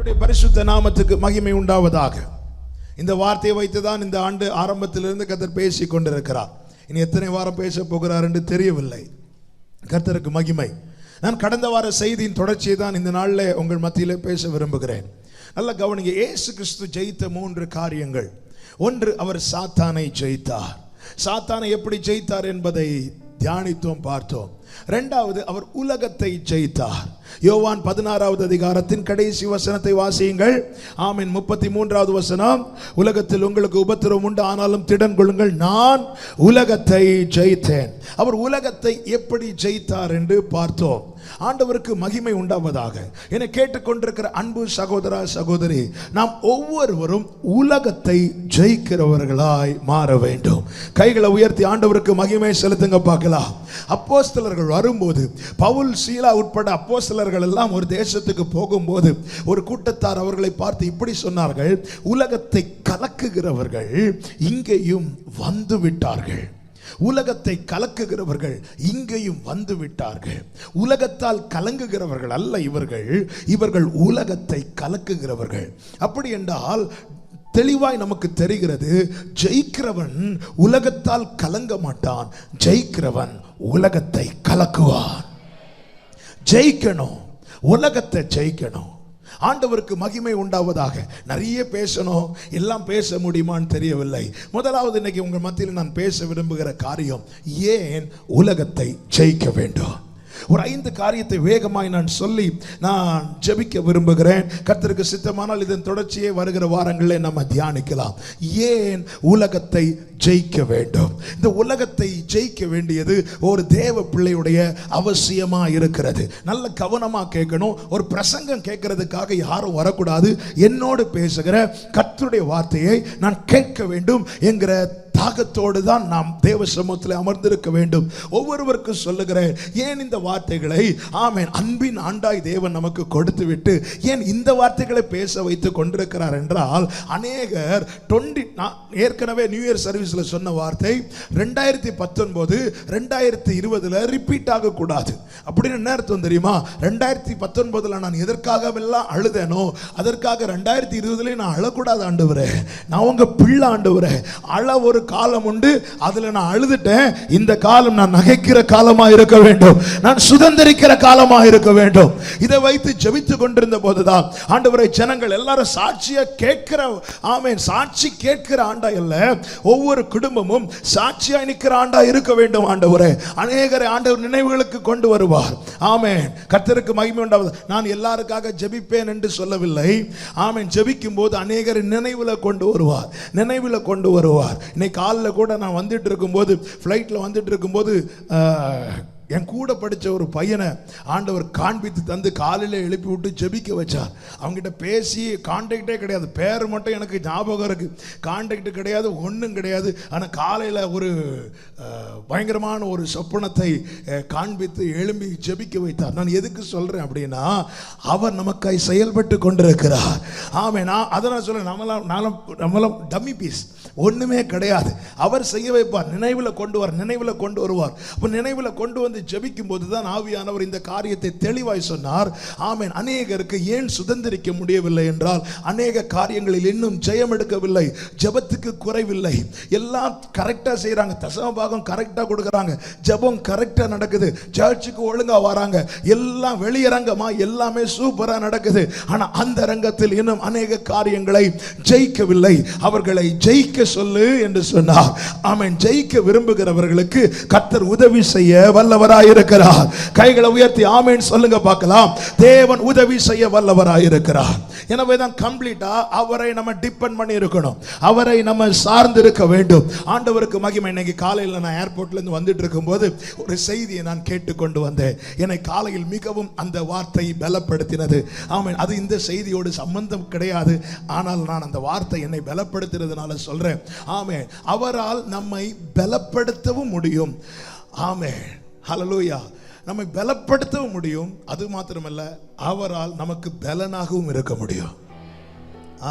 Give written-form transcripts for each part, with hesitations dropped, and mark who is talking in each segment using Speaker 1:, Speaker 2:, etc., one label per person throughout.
Speaker 1: பரிசுத்த நாமத்துக்கு மகிமை உண்டாவதாக. இந்த வார்த்தையை வைத்துதான் இந்த ஆண்டு ஆரம்பத்திலிருந்து கர்த்தர் பேசிக் கொண்டிருக்கிறார். இனி எத்தனை வாரம் பேச போகிறார் என்று தெரியவில்லை. கர்த்தருக்கு மகிமை. நான் கடந்த வார செய்தியின் தொடர்ச்சியை தான் இந்த நாளில் உங்கள் மத்தியிலே பேச விரும்புகிறேன். நல்ல கவனிங்க. இயேசு கிறிஸ்து ஜெயித்த 3 காரியங்கள். ஒன்று, அவர் சாத்தானை ஜெயித்தார். சாத்தானை எப்படி ஜெயித்தார் என்பதை தியானித்தோம், பார்த்தோம். இரண்டாவது, அவர் உலகத்தை ஜெயித்தார். யோவான் 16வது அதிகாரத்தின் கடைசி வசனத்தை வாசியுங்கள். ஆமென். 33வது வசனம், உலகத்தில் உங்களுக்கு உபத்திரவம் உண்டு, ஆனாலும் திடன் கொள்ளுங்கள், நான் உலகத்தை ஜெயித்தேன். அவர் உலகத்தை எப்படி ஜெயித்தார் என்று பார்த்தோம். ஆண்டவருக்கு மகிமை உண்டாவதாக. என்னை கேட்டுக்கொண்டிருக்கிற அன்பு சகோதரா சகோதரி, நாம் ஒவ்வொருவரும் உலகத்தை ஜெயிக்கிறவர்களாய் மாற வேண்டும். கைகளை உயர்த்தி ஆண்டவருக்கு மகிமை செலுத்துங்க பார்க்கலாம். அப்போஸ்தலர்கள் வரும்போது, பவுல், சீலா உட்பட அப்போஸ்தலர்கள் எல்லாம் ஒரு தேசத்துக்கு போகும்போது ஒரு கூட்டத்தார் அவர்களை பார்த்து இப்படி சொன்னார்கள்: உலகத்தை கலக்குகிறவர்கள் இங்கேயும் வந்து விட்டார்கள். உலகத்தை கலக்குகிறவர்கள் இங்கேயும் வந்து விட்டார்கள். உலகத்தால் கலங்குகிறவர்கள் அல்ல இவர்கள், இவர்கள் உலகத்தை கலக்குகிறவர்கள். அப்படி என்றால் தெளிவாய் நமக்கு தெரிகிறது, ஜெயிக்கிறவன் உலகத்தால் கலங்க மாட்டான், ஜெயிக்கிறவன் உலகத்தை கலக்குவான். ஜெயிக்கணும், உலகத்தை ஜெயிக்கணும். ஆண்டவருக்கு மகிமை உண்டாவதாக. நிறைய பேசணும், எல்லாம் பேச முடியுமான்னு தெரியவில்லை. முதலாவது, இன்னைக்கு உங்கள் மத்தியில் நான் பேச விரும்புகிற காரியம், ஏன் உலகத்தை ஜெயிக்க வேண்டும். ஒரு 5 காரியத்தை வேகமாய் நான் சொல்லி நான் ஜெபிக்க விரும்புகிறேன். கர்த்தருக்கு சித்தமானால் இதன் தொடர்ச்சியை வருகிற வாரங்களில் நம்ம தியானிக்கலாம். ஏன் உலகத்தை ஜெயிக்க வேண்டும்? இந்த உலகத்தை ஜெயிக்க வேண்டியது ஒரு தேவ பிள்ளையுடைய அவசியமா இருக்கிறது. நல்ல கவனமா கேட்கணும். ஒரு பிரசங்கம் கேட்கறதுக்காக யாரும் வரக்கூடாது. என்னோடு பேசுகிற கர்த்தருடைய வார்த்தையை நான் கேட்க வேண்டும் என்கிற தாகத்தோடு தான் நாம் தேவ சமூகத்தில் அமர்ந்திருக்க வேண்டும். ஒவ்வொருவருக்கும் சொல்லுகிறேன், ஏன் இந்த வார்த்தைகளை ஆமென் அன்பின் ஆண்டாய் தேவன் நமக்கு கொடுத்து விட்டு ஏன் இந்த வார்த்தைகளை பேச வைத்து கொண்டிருக்கிறார் என்றால், அநேகர் ஏற்கனவே நியூ இயர் சர்வீஸ்ல சொன்ன வார்த்தை 2019 2020 ரிப்பீட் ஆகக்கூடாது. அப்படின்னு என்ன அர்த்தம் தெரியுமா? 2019 நான் எதற்காகவெல்லாம் அழுதேனோ அதற்காக 2020 நான் அழக்கூடாது ஆண்டவரே. நான் உங்க பிள்ளை ஆண்டவரே. அழ ஒரு காலம் உண்டு, அதுல நான் அழுதுட்டேன். இந்த காலம் நான் நகைக்கிற காலமா இருக்க வேண்டும், நான் சுதந்திரிக்கிற காலமா இருக்க வேண்டும். இதை வைத்து ஜெபித்துக் கொண்டிருந்த போதுதான் ஆண்டவரை ஜனங்கள் எல்லாரும் சாட்சியா கேட்கிற, ஆமென், சாட்சி கேட்கிற ஆண்டா இல்ல, ஒவ்வொரு குடும்பமும் சாட்சியா நிற்கிற ஆண்டா இருக்க வேண்டும் ஆண்டவரே. அநேகரை ஆண்டவர் நினைவுகளுக்கு கொண்டு வருவார். ஆமென். கர்த்தருக்கு மகிமை உண்டாவது. நான் எல்லாருக்காக ஜெபிப்பேன் என்று சொல்லவில்லை. ஆமென். ஜெபிக்கும் போது அநேகரை நினைவுல கொண்டு வருவார், நினைவுல கொண்டு வருவார். இன்னைக்கு காலையில் கூட நான் வந்துட்டு இருக்கும்போது, ஃப்ளைட்டில் வந்துட்டு இருக்கும்போது, என் கூட படித்த ஒரு பையனை ஆண்டவர் காண்பித்து தந்து காலையில் எழுப்பி விட்டு ஜெபிக்க வச்சார். அவங்ககிட்ட பேசி கான்டாக்டே கிடையாது, பேர் மட்டும் எனக்கு ஞாபகம் இருக்கு, கான்டாக்ட் கிடையாது, ஒன்றும் கிடையாது. ஆனால் காலையில் ஒரு பயங்கரமான ஒரு சொப்பனத்தை காண்பித்து எழும்பி ஜெபிக்க வைத்தார். நான் எதுக்கு சொல்கிறேன் அப்படின்னா, அவர் நமக்காய் செயல்பட்டு கொண்டிருக்கிறார். ஆமே. நான் அதை நான் சொல்ல, நம்மளாம் டம்மி பீஸ், ஒன்றுமே கிடையாது. அவர் செய்ய வைப்பார், நினைவில் கொண்டு வருவார். அப்போ நினைவில் கொண்டு வந்து ஜெபிக்கும் போதுதான் ஆவியானவர் இந்த காரியத்தை தெளிவாய் சொன்னார். ஆமென். அநேகருக்கு ஏன் சுதந்திரிக்க முடியவில்லை என்றால், அநேக காரியங்களில் இன்னும் ஜெயம் எடுக்கவில்லை. ஜெபத்துக்கு குறைவில்லை, எல்லாம் கரெக்டா செய்யறாங்க, தசம பாகம் கரெக்டா கொடுக்கறாங்க, ஜெபம் கரெக்டா நடக்குது, சர்ச்சுக்கு ஒழுங்கா வராங்க, எல்லாம் வெளியரங்கமா எல்லாமே சூப்பரா நடக்குது. ஆனா அந்த ரங்கத்தில் இன்னும் அநேக காரியங்களை ஜெயிக்கவில்லை. அவர்களை ஜெயிக்க சொல்லு என்று சொன்னார். ஆமென். ஜெயிக்க விரும்புகிறவர்களுக்கு கர்த்தர் உதவி செய்ய வல்லவர் இருக்கிறார். கைகளை உயர்த்தி ஆமென் சொல்லுங்க பார்க்கலாம். தேவன் உதவி செய்ய வல்லவராய் இருக்கிறார். எனவே தான் கம்ப்ளீட்டா அவரை நம்ம டிபெண்ட் பண்ணி இருக்கணும், அவரை நம்ம சார்ந்து இருக்க வேண்டும். ஆண்டவருக்கு மகிமை. இன்னைக்கு காலையில் நான் ஏர்போர்ட்ல இருந்து வந்துட்டு இருக்கும்போது ஒரு செய்தியை நான் கேட்டுக்கொண்டு வந்தேன். என்னை காலையில் மிகவும் அந்த வார்த்தை பலப்படுத்தினது. ஆமென். அது இந்த செய்தியோடு சம்பந்தம் கிடையாது, ஆனால் நான் அந்த வார்த்தை என்னை பலப்படுத்தினதுனால சொல்றேன். ஆமென். அவரால் நம்மை பலப்படுத்தவும் முடியும். ஆமென். ஹல்லேலூயா. நம்மை பலப்படுத்தவும் முடியும். அது மாத்திரமல்ல, அவரால் நமக்கு பலனாகவும் இருக்க முடியும்.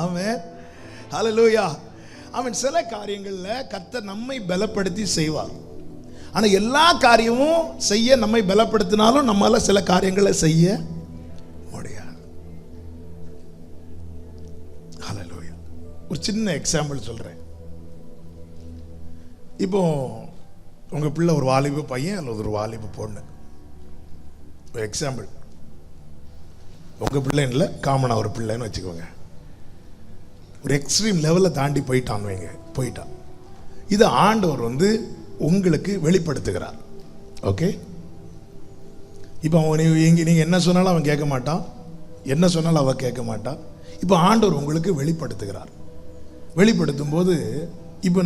Speaker 1: ஆமென். ஹல்லேலூயா. ஆமென். சில காரியங்கள்ல கர்த்தர் நம்மை பலப்படுத்தி செய்வார். ஆனா எல்லா காரியமும் செய்ய நம்மை பலப்படுத்தினாலும் நம்மால சில காரியங்களை செய்ய முடியாது. ஒரு சின்ன எக்ஸாம்பிள் சொல்றேன். இப்போ உங்க பிள்ளை ஒரு வாலிப பையன் அல்லது ஒரு வாலிப பொண்ணு, ஒரு எக்ஸாம்பிள். உங்க பிள்ளைன்னு காமனா ஒரு பிள்ளைன்னு வச்சுக்கோங்க. ஒரு எக்ஸ்ட்ரீம் லெவலில் தாண்டி போயிட்டான். இது ஆண்டவர் உங்களுக்கு வெளிப்படுத்துகிறார். ஓகே, இப்போ நீங்க என்ன சொன்னாலும் அவன் கேட்க மாட்டான், என்ன சொன்னாலும் அவன் கேட்க மாட்டான். இப்போ ஆண்டவர் உங்களுக்கு வெளிப்படுத்துகிறார். வெளிப்படுத்தும் போது இப்போ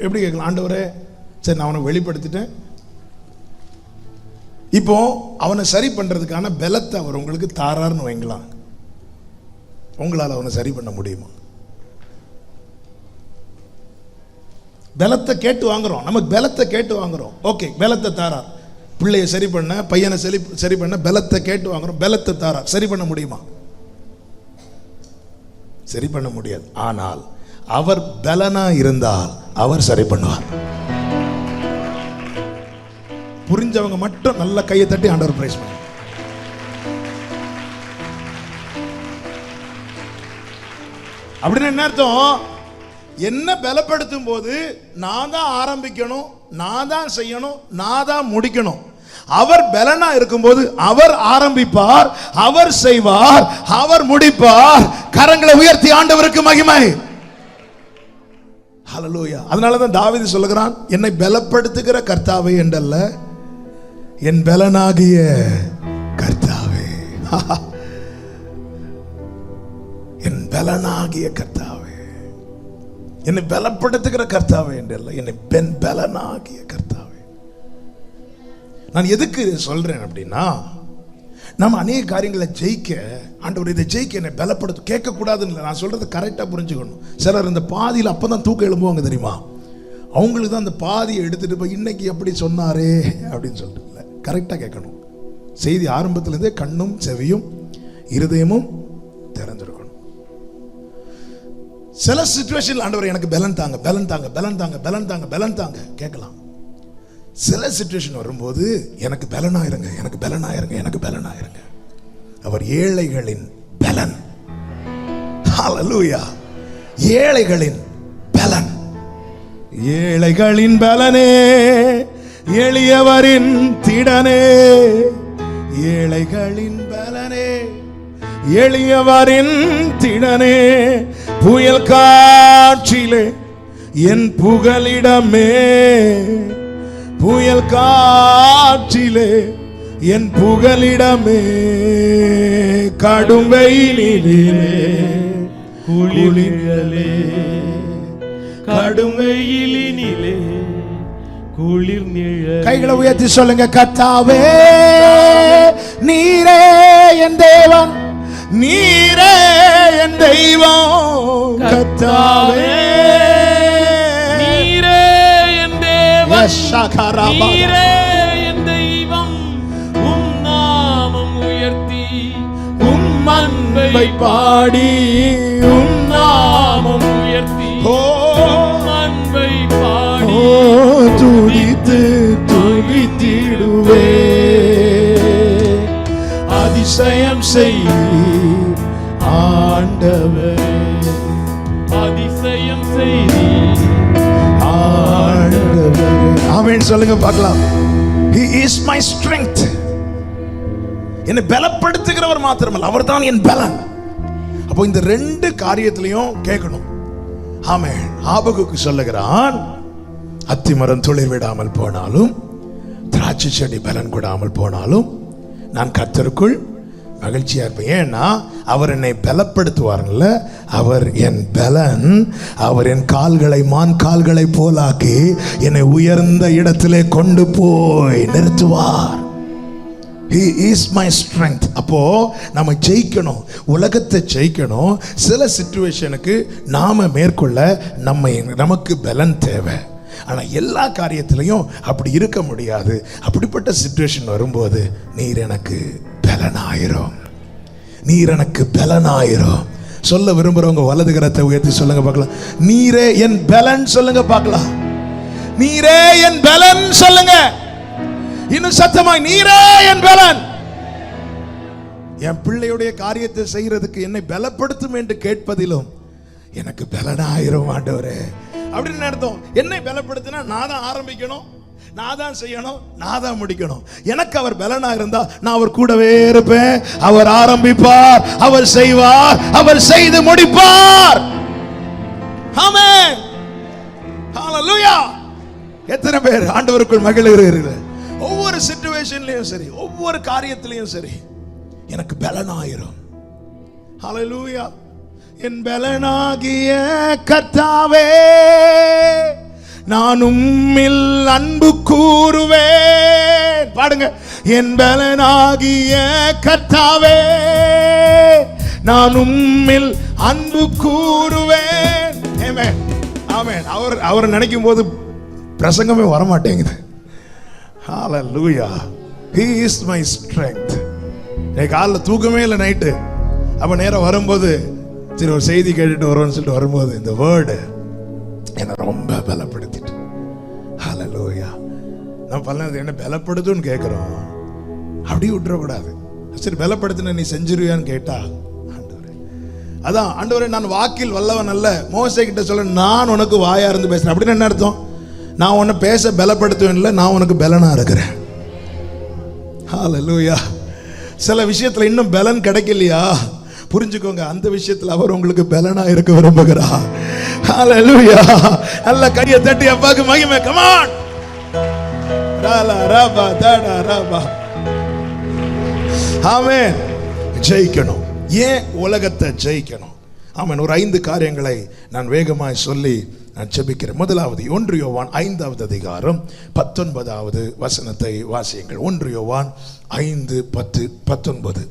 Speaker 1: எப்படி கேட்கலாம்? ஆண்டவரே, சரி நான் அவனை வெளிப்படுத்திட்டேன், இப்போ அவனை சரி பண்றதுக்கான பலத்தை அவர் உங்களுக்கு தாராருன்னு வைங்களாம். உங்களால் அவனை சரி பண்ண முடியுமா? பலத்தை கேட்டு வாங்குறோம், நமக்கு பலத்தை கேட்டு வாங்குறோம். ஓகே, பலத்தை தாரார். பிள்ளையை சரி பண்ண, பையனை சரி பண்ண பலத்தை கேட்டு வாங்குறோம். பலத்தை தாரார். சரி பண்ண முடியுமா? சரி பண்ண முடியாது. ஆனால் அவர் பலனா இருந்தால் அவர் சரி பண்ணுவார். புரிஞ்சவங்க மட்டும் நல்ல கையை தட்டி ஆண்டவர் பிரைஸ் பண்ணு. அப்படின்னு என்ன அர்த்தம்? என்ன பலப்படுத்தும் போது நான் தான் ஆரம்பிக்கணும், நான் தான் செய்யணும், நான் தான் முடிக்கணும். அவர் பலனா இருக்கும்போது அவர் ஆரம்பிப்பார், அவர் செய்வார், அவர் முடிப்பார். கரங்களை உயர்த்தி ஆண்டவருக்கு மகிமை. ஹல்லேலூயா. அதனாலதான் தாவீது சொல்லுகிறான், என்னை பலப்படுத்துகிற கர்த்தாவே என்றல்ல, என் பலனாகிய கர்த்தாவே. என் பலனாகிய கர்த்தாவே, என்னை பலப்படுத்துகிற கர்த்தாவே என்றல்ல, என்னை பலனாகிய கர்த்தாவே. நான் எதுக்கு சொல்றேன் அப்படின்னா, நம்ம அநேக காரியங்களை ஜெயிக்க, ஆண்டவர் இதை ஜெயிக்க என்னை பலப்படுத்த கேட்கக்கூடாதுன்னு இல்லை, நான் சொல்றது கரெக்டாக புரிஞ்சுக்கணும். சிலர் இந்த பாதியில் அப்பதான் தூக்கம் எழும்புவாங்க தெரியுமா? அவங்களுக்கு தான் அந்த பாதியை எடுத்துட்டு போய் இன்னைக்கு எப்படி சொன்னாரே அப்படின்னு சொல்லிட்டு இல்லை, கரெக்டாக கேட்கணும். செய்தி ஆரம்பத்திலேருந்தே கண்ணும் செவியும் இருதயமும் திறந்திருக்கணும். சில சிச்சுவேஷன் ஆண்டவர் எனக்கு பலன் தாங்க, பலன் தாங்க, பலன் தாங்க, பலன் தாங்க, பலன் தாங்க கேட்கலாம். சில சிச்சுவேஷன் வரும்போது எனக்கு பலனாயிருங்க, எனக்கு பலனாயிருங்க, எனக்கு பலனாயிருங்க. அவர் ஏழைகளின் பலன். ஹல்லேலூயா. ஏழைகளின் பலன். ஏழைகளின் பலனே, எளியவரின் திடனே. ஏழைகளின் பலனே, எளியவரின் திடனே. புயல் காற்றிலே என் புகலிடமே, புயல் காற்றிலே என் புகலிடமே. கடும் வெயிலிலே குளிரலே, கடும் வெயிலினிலே குளிர் நிழல். கைகளை உயர்த்தி சொல்லுங்க, கர்த்தாவே நீரே என் தேவன், நீரே என் தெய்வம். கர்த்தாவே நீரே என் தேவன், நீரே என் தெய்வம். உம் நாமம் உயர்த்தி உம் அன்பை பாடி, உம் நாமம் உயர்த்தி உம் அன்பை பாடி துதித்து துதித்திடுவே. அதிசயம் செய்து ஆண்டவரே, அதிசயம் செய்து ஆண்டவரே. ஆமென் சொல்லுங்க பார்க்கலாம். He is my strength. என்னை பலப்படுத்துகிறவர் மாத்திரமல்ல, அவர் தான் என் பலன். அப்போ இந்த ரெண்டு காரியத்திலையும் கேட்கணும். ஆமென். ஆபகுக்கு சொல்லுகிறான், அத்திமரம் துளிர் விடாமல் போனாலும், திராட்சை செடி பலன் கொடாமல் போனாலும், நான் கர்த்தருக்குள் மகிழ்ச்சியா இருப்பேன். ஏன்னா அவர் என்னை பலப்படுத்துவார்ல, அவர் என் பலன். அவர் என் கால்களை மான் கால்களை போலாக்கி என்னை உயர்ந்த இடத்திலே கொண்டு போய் நிறுத்துவார். He is my strength. அப்போ நம்ம ஜெயிக்கணும், உலகத்தை ஜெயிக்கணும். சில சிச்சுவேஷனுக்கு நாம மேற்கொள்ள நமக்கு பலன் தேவை. ஆனா எல்லா காரியத்திலையும் அப்படி இருக்க முடியாது. அப்படிப்பட்ட சிச்சுவேஷன் வரும்போது நீர் எனக்கு பலனாயிரும், நீர் எனக்கு பலனாயிரும். சொல்ல விரும்புறவங்க வலது கரத்தை உயர்த்தி சொல்லுங்க பார்க்கலாம். நீரே என் பலன் சொல்லுங்க பார்க்கலாம். நீரே என் பலன் சொல்லுங்க இன்னும் சத்தமாய், நீரே என் பலன். என் பிள்ளையுடைய காரியத்தை செய்யறதுக்கு என்னை பலப்படுத்தும் என்று கேட்பதிலும் எனக்கு பலனாயிரும் ஆண்டவரே அப்படின்னு அர்த்தம். என்னை பலப்படுத்தினா நான் தான் ஆரம்பிக்கணும், நான் தான் செய்யணும், நான் தான் முடிக்கணும். எனக்கு அவர் பலனா இருந்தா நான் அவர் கூடவே இருப்பேன். அவர் ஆரம்பிப்பார், அவர் செய்வார், அவர் செய்து முடிப்பார். ஆமென், ஹalleluya. எத்தனை பேர் ஆண்டவருக்குள் மகிழ்கிறீர்கள்? ஒவ்வொரு சிச்சுவேஷன்லயும் சரி, ஒவ்வொரு காரியத்திலையும் சரி, எனக்கு பலனாயிரும். ஹalleluya. என் பலனாகிய கர்த்தாவே, நான் உம்மில் அன்பு கூறுவேன். பாடுங்க. என் பலனாகிய கர்த்தாவே, நான் உம்மில் அன்பு கூறுவேன். ஆமென், ஆமென். அவர் நினைக்கும் போது பிரசங்கமே வர மாட்டேங்குது. ஹalleluya. He is my strength. காலைல தூக்கமே இல்லை நைட்டு. அப்ப நேரம் வரும்போது சரி ஒரு செய்தி கேட்டுட்டு வருவோம்னு சொல்லிட்டு வரும்போது இந்த வேர்டு என்னை ரொம்ப பலப்படுத்திட்டு. ஹalleluya. நம்ம பல என்ன பலப்படுத்துன்னு கேட்கிறோம், அப்படியே விட்டுறக்கூடாது. சரி பலப்படுத்தின நீ செஞ்சிருவியான்னு கேட்டா, ஆண்டவரே அதான் ஆண்டவரே நான் வாக்கில் வல்லவன் அல்ல. மோசே கிட்ட சொல்ல நான் உனக்கு வாயா இருந்து பேசுறேன் அப்படின்னு என்ன அர்த்தம்? நான் உன்னை பேச பலப்படுத்துவேன் இல்லை, நான் உனக்கு பலனா இருக்கிறேன். ஹalleluya. சில விஷயத்துல இன்னும் பலன் கிடைக்கலையா? புரிஞ்சுக்கோங்க, அந்த விஷயத்துல அவர் உங்களுக்கு பலனா இருக்க விரும்புகிறார். ஹalleluya. நல்ல கையை தட்டி அப்பாக்கு மகிமை. Come on. ராலா ரபா தடா ரபா. ஆமென். ஜெயிக்கணும். ஏன் உலகத்தை ஜெயிக்கணும்? ஆமென். ஒரு 5 காரியங்களை நான் வேகமாய் சொல்லி நான் ஜெபிக்கிறேன். முதலாவது 1 யோவான் 5வது அதிகாரம் 19வது வசனத்தை வாசியுங்கள். 1 யோவான் 5:10-19.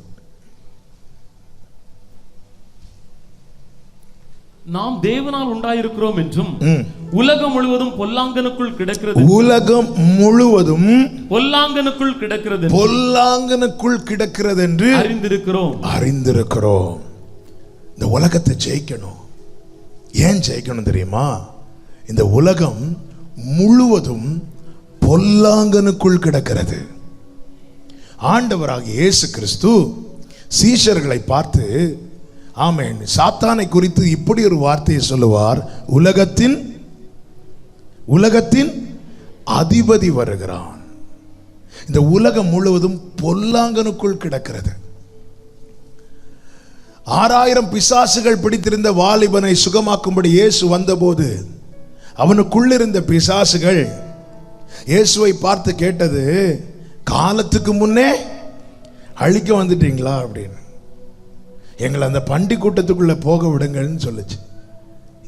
Speaker 2: நாம் தேவனால் உண்டாயிருக்கிறோம் என்றும் உலகம் முழுவதும் பொல்லாங்கனுக்குள் கிடக்கிறது,
Speaker 1: உலகம் முழுவதும்
Speaker 2: பொல்லாங்கனுக்குள் கிடக்கிறது,
Speaker 1: பொல்லாங்கனுக்குள் கிடக்கிறது என்று அறிந்திருக்கிறோம். இந்த உலகத்தை ஜெயிக்கணும். ஏன் ஜெயிக்கணும் தெரியுமா? இந்த உலகம் முழுவதும் பொல்லாங்கனுக்குள் கிடக்கிறது. ஆண்டவராகிய இயேசு கிறிஸ்து சீஷர்களை பார்த்து, ஆமென், சாத்தானை குறித்து இப்படி ஒரு வார்த்தையை சொல்லுவார், உலகத்தின் அதிபதி வருகிறான். இந்த உலகம் முழுவதும் பொல்லாங்கனுக்குள் கிடக்கிறது. 6000 பிசாசுகள் பிடித்திருந்த வாலிபனை சுகமாக்கும்படி இயேசு வந்தபோது அவனுக்குள்ளிருந்த பிசாசுகள் இயேசுவை பார்த்து கேட்டது, காலத்துக்கு முன்னே அழிக்க வந்துட்டீங்களா அப்படின்னு. எங்களை அந்த பண்டி கூட்டத்துக்குள்ள போக விடுங்கன்னு சொல்லுச்சு.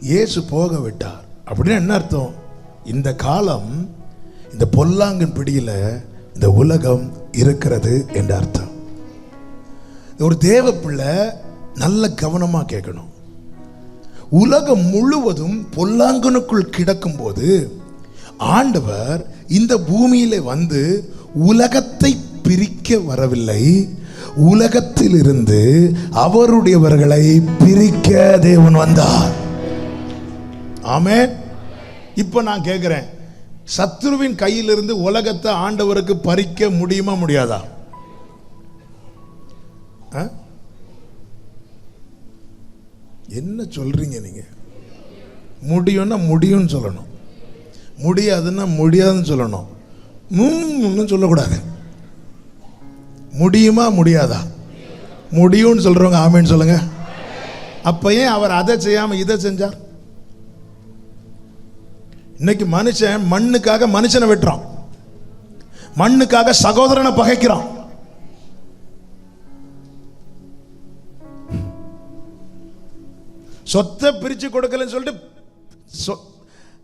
Speaker 1: இயேசு போக விட்டார். அப்படின்னு என்ன அர்த்தம்? இந்த காலம், இந்த பொல்லாங்கன் பிடியில இந்த உலகம் இருக்கிறது என்று அர்த்தம். ஒரு தேவ பிள்ளை நல்ல கவனமா கேட்கணும். உலகம் முழுவதும் பொல்லாங்கனுக்குள் கிடக்கும் போது ஆண்டவர் இந்த பூமியில வந்து உலகத்தை பிரிக்க வரவில்லை, உலகத்திலிருந்து அவருடையவர்களை பிரிக்க தேவன் வந்தார். ஆமென். இப்ப நான் கேட்கிறேன், சத்துருவின் கையிலிருந்து உலகத்தை ஆண்டவருக்கு பறிக்க முடியுமா முடியாதா? என்ன சொல்றீங்க நீங்க? முடியும்னா முடியும்னு சொல்லணும், முடியாதுன்னா முடியாதுன்னு சொல்லணும். சொல்லக்கூடாது. முடியுமா முடியாதா? முடியும்னு சொல்றவங்க ஆமென் சொல்லுங்க. அப்ப ஏன் அவர் அதை செய்யாம இதை செஞ்சார்? இன்னைக்கு மனுஷன் மண்ணுக்காக மனுஷனை வெட்டுறான், மண்ணுக்காக சகோதரனை பகைக்கிறான். சொத்தை பிரிச்சு கொடுக்கலன்னு சொல்லிட்டு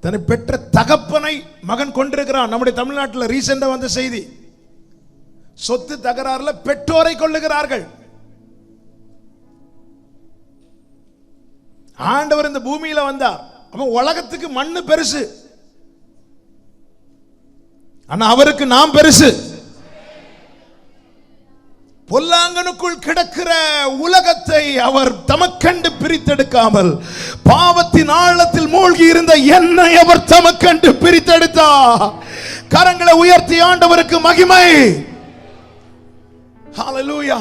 Speaker 1: தன்னை பெற்ற தகப்பனை மகன் கொண்டிருக்கிறான். நம்முடைய தமிழ்நாட்டில் ரீசெண்டா வந்த செய்தி, சொத்து தகராறுல பெற்றோரை கொள்ளுகிறார்கள். ஆண்டவர் இந்த பூமியில வந்தார். அவன் உலகத்துக்கு மண்ணு பெருசு, ஆனா அவருக்கு நாம் பெருசு. பொல்லாங்கனுக்குள் கிடக்கிற உலகத்தை அவர் தமக்கண்டு பிரித்தெடுக்காமல் பாவத்தின் ஆழத்தில் மூழ்கி இருந்த என்னை அவர் தமக்கண்டு பிரித்தெடுத்தார். கரங்களை உயர்த்தி ஆண்டவருக்கு மகிமை. ஹalleluya.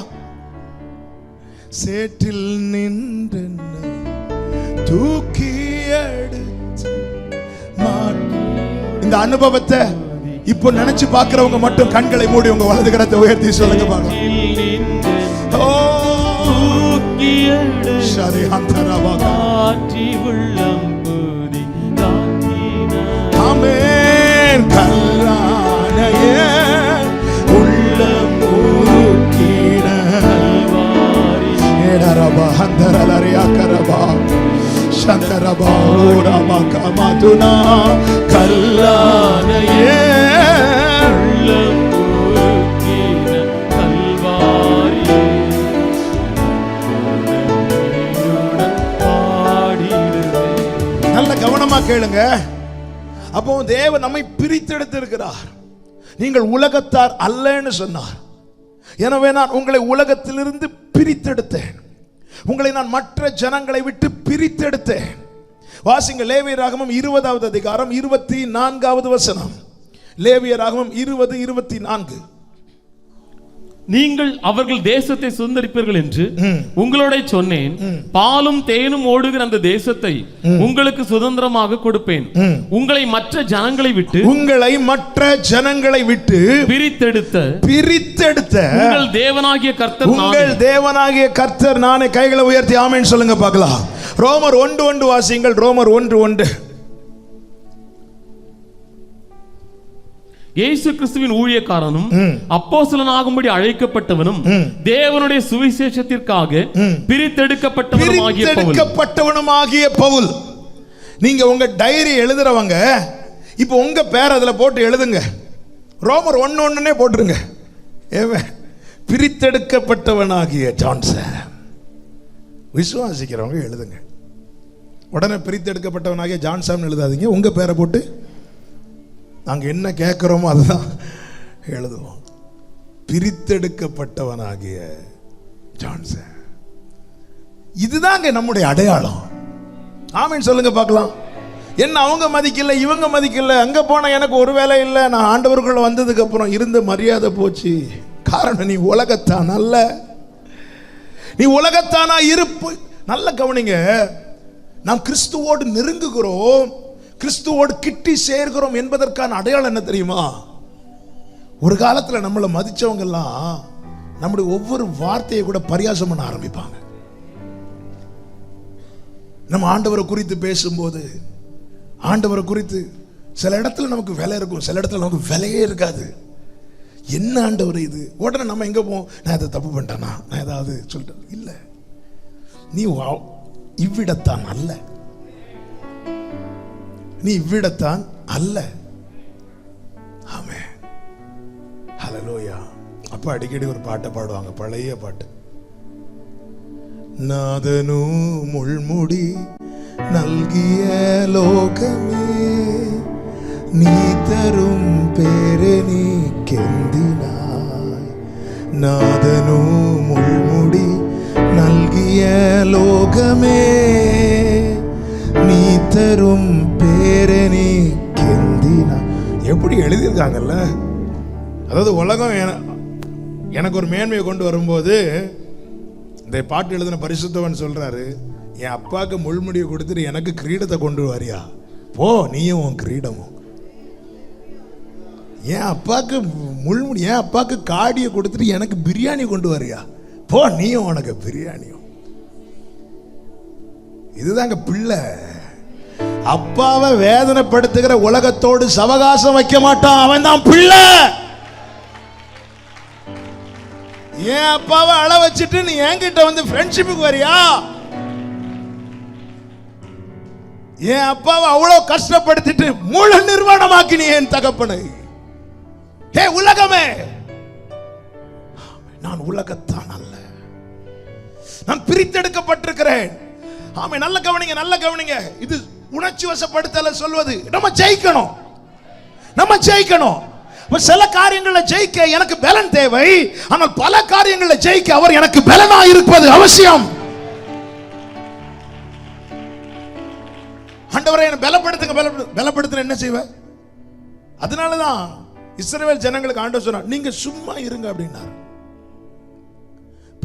Speaker 1: சேற்றில் நின்றென்னை தூக்கி எடுத்து இந்த அனுபவத்தை இப்போ நினைச்சு பார்க்கிறவங்க மட்டும் கண்களை மூடி உங்க வலது கரத்தை உயர்த்தி சொல்லுங்க பாக்கலாம். ஆமென். கல்லானையே உள்ளம் உருக்கின ஏடரபா ஹந்தரலரியா கரபா சந்தரபா ஓரபா கமதுனா கல்லானையே உள்ளம் உருக்கின கல்வாரி நல்ல கவனமா கேளுங்க. அப்போ தேவன் நம்மை பிரித்தெடுத்து இருக்கிறார். நீங்கள் உலகத்தார் அல்லன்னு சொன்னார். எனவே நான் உங்களை உலகத்திலிருந்து பிரித்தெடுத்தேன். உங்களை நான் மற்ற ஜனங்களை விட்டு பிரித்தெடுத்தேன். வாசிங்க லேவியராகமம் 20வது அதிகாரம் 24வது வசனம். லேவியராகமம் 20:24.
Speaker 2: நீங்கள் அவர்கள் தேசத்தை சுதந்தரிப்பீர்கள் என்று உங்களோட சொன்னேன். பாலும் தேனும் ஓடுகிற அந்த தேசத்தை உங்களுக்கு சுதந்திரமாக கொடுப்பேன். உங்களை மற்ற ஜனங்களை விட்டு பிரித்தெடுத்த உங்கள் தேவனாகிய கர்த்தர் நானே. கைகளை உயர்த்தி ஆமென் சொல்லுங்க பார்க்கலாம். ரோமர் 1:1 வாசிங்கள். ரோமர் 1:1. இயேசு கிறிஸ்துவின் ஊழியக்காரனும் அப்போஸ்தலனாகும்படி அழைக்கப்பட்டவனும் தேவனுடைய சுவிசேஷத்திற்காக பிரித்தெடுக்கப்பட்டவனுமாகிய பவுல்.
Speaker 1: நீங்க உங்க டைரி எழுதுறவங்க இப்போ உங்க பேர் அதுல போட்டு எழுதுங்க. ரோமர் 1:1 போட்டுருங்க. பிரித்தெடுக்கப்பட்டவனாகிய ஜான்சன். விசுவாசிக்கிறவங்க எழுதுங்க. உடனே பிரித்தெடுக்கப்பட்டவனாகிய ஜான்சன் எழுதாதீங்க. உங்க பேரை போட்டு நாங்கள் என்ன கேட்குறோமோ அதுதான் எழுதுவோம். பிரித்தெடுக்கப்பட்டவனாகிய ஜான்சன். இதுதாங்க நம்முடைய அடையாளம். ஆமென் சொல்லுங்க பார்க்கலாம். என்ன அவங்க மதிக்கல, இவங்க மதிக்கல, அங்க போன எனக்கு ஒரு வேலை இல்லை. நான் ஆண்டவர்கள் வந்ததுக்கு அப்புறம் இருந்த மரியாதை போச்சு. காரணம் நீ உலகத்தான் அல்ல. நீ உலகத்தானா இருப்பு. நல்ல கவனிங்க. நாம் கிறிஸ்துவோடு நெருங்குகிறோம், கிறிஸ்துவோடு கிட்டி சேர்கிறோம் என்பதற்கான அடையாளம் என்ன தெரியுமா? ஒரு காலத்தில் நம்மளை மதிச்சவங்க எல்லாம் நம்முடைய ஒவ்வொரு வார்த்தையை கூட பரியாசம் பண்ண ஆரம்பிப்பாங்க. நம்ம ஆண்டவரை குறித்து பேசும்போது, ஆண்டவரை குறித்து சில இடத்துல நமக்கு விலை இருக்கும், சில இடத்துல நமக்கு விலையே இருக்காது. என்ன ஆண்டவர் இது? உடனே நம்ம எங்க போவோம்? நான் இதை தப்பு பண்ணிட்டேனா, நான் ஏதாவது சொல்லிட்டேன். இல்லை, நீ இவ்விடத்தான் அல்ல, நீ இவ்விடத்தான் அல்ல. ஆமென், ஹல்லேலூயா. அப்ப அடிக்கடி ஒரு பாட்டை பாடுவாங்க, பழைய பாட்டு. நாதனு முள்முடி நல்கிய லோகமே, நீ தரும் பேரு நீ கெந்தினாய். நாதனு முள்முடி நல்கிய லோகமே, நீ தரும் பேரு நீ கெந்தினாய். எப்படி எழுதியிருக்காங்கல்ல. அதாவது உலகம் எனக்கு ஒரு மேன்மையை கொண்டு வரும்போது இந்த பாட்டு எழுதின பரிசுத்தவன் சொல்றாரு, என் அப்பாவுக்கு முள்முடியை கொடுத்துட்டு எனக்கு கிரீடத்தை கொண்டு வரியா? போ, நீயும் உன் கிரீடமும். என் அப்பாவுக்கு முள்முடி, என் அப்பாவுக்கு காடியை கொடுத்துட்டு எனக்கு பிரியாணி கொண்டு வரியா? போ, நீயும் உனக்கு பிரியாணியும். இதுதாங்க பிள்ளை. அப்பாவை வேதனைப்படுத்துகிற உலகத்தோடு சவகாசம் வைக்க மாட்டான், அவன் தான் பிள்ளை. என் அப்பாவை அழ வச்சுட்டு நீ என்கிட்ட வந்து ஃப்ரெண்ட்ஷிப்புக்கு வரியா? என் அப்பாவை அவ்வளவு கஷ்டப்படுத்திட்டு மூல நிர்வாணமாக்கி நீ என் தகப்பனை. ஹே உலகமே, நான் உலகத்தான் அல்ல, நான் பிரித்தெடுக்கப்பட்டிருக்கிறேன். ஆமே, நல்ல கவனிங்க, நல்ல கவனிங்க. இது உணர்ச்சி வசப்படுத்தல சொல்வது. நம்ம ஜெயிக்கணும், நம்ம ஜெயிக்கணும். சில காரியங்களை ஜெயிக்க எனக்கு பலன் தேவை, ஆனால் பல காரியங்களை ஜெயிக்க அவர் எனக்கு பலனா இருப்பது அவசியம். ஆண்டவரே என்னை பலப்படுத்துங்க, பலப்படுத்துற என்ன செய்வ? அதனாலதான் இஸ்ரவேல் ஜனங்களுக்கு ஆண்டவர் சொன்னார், நீங்க சும்மா இருங்க அப்படின்னார்.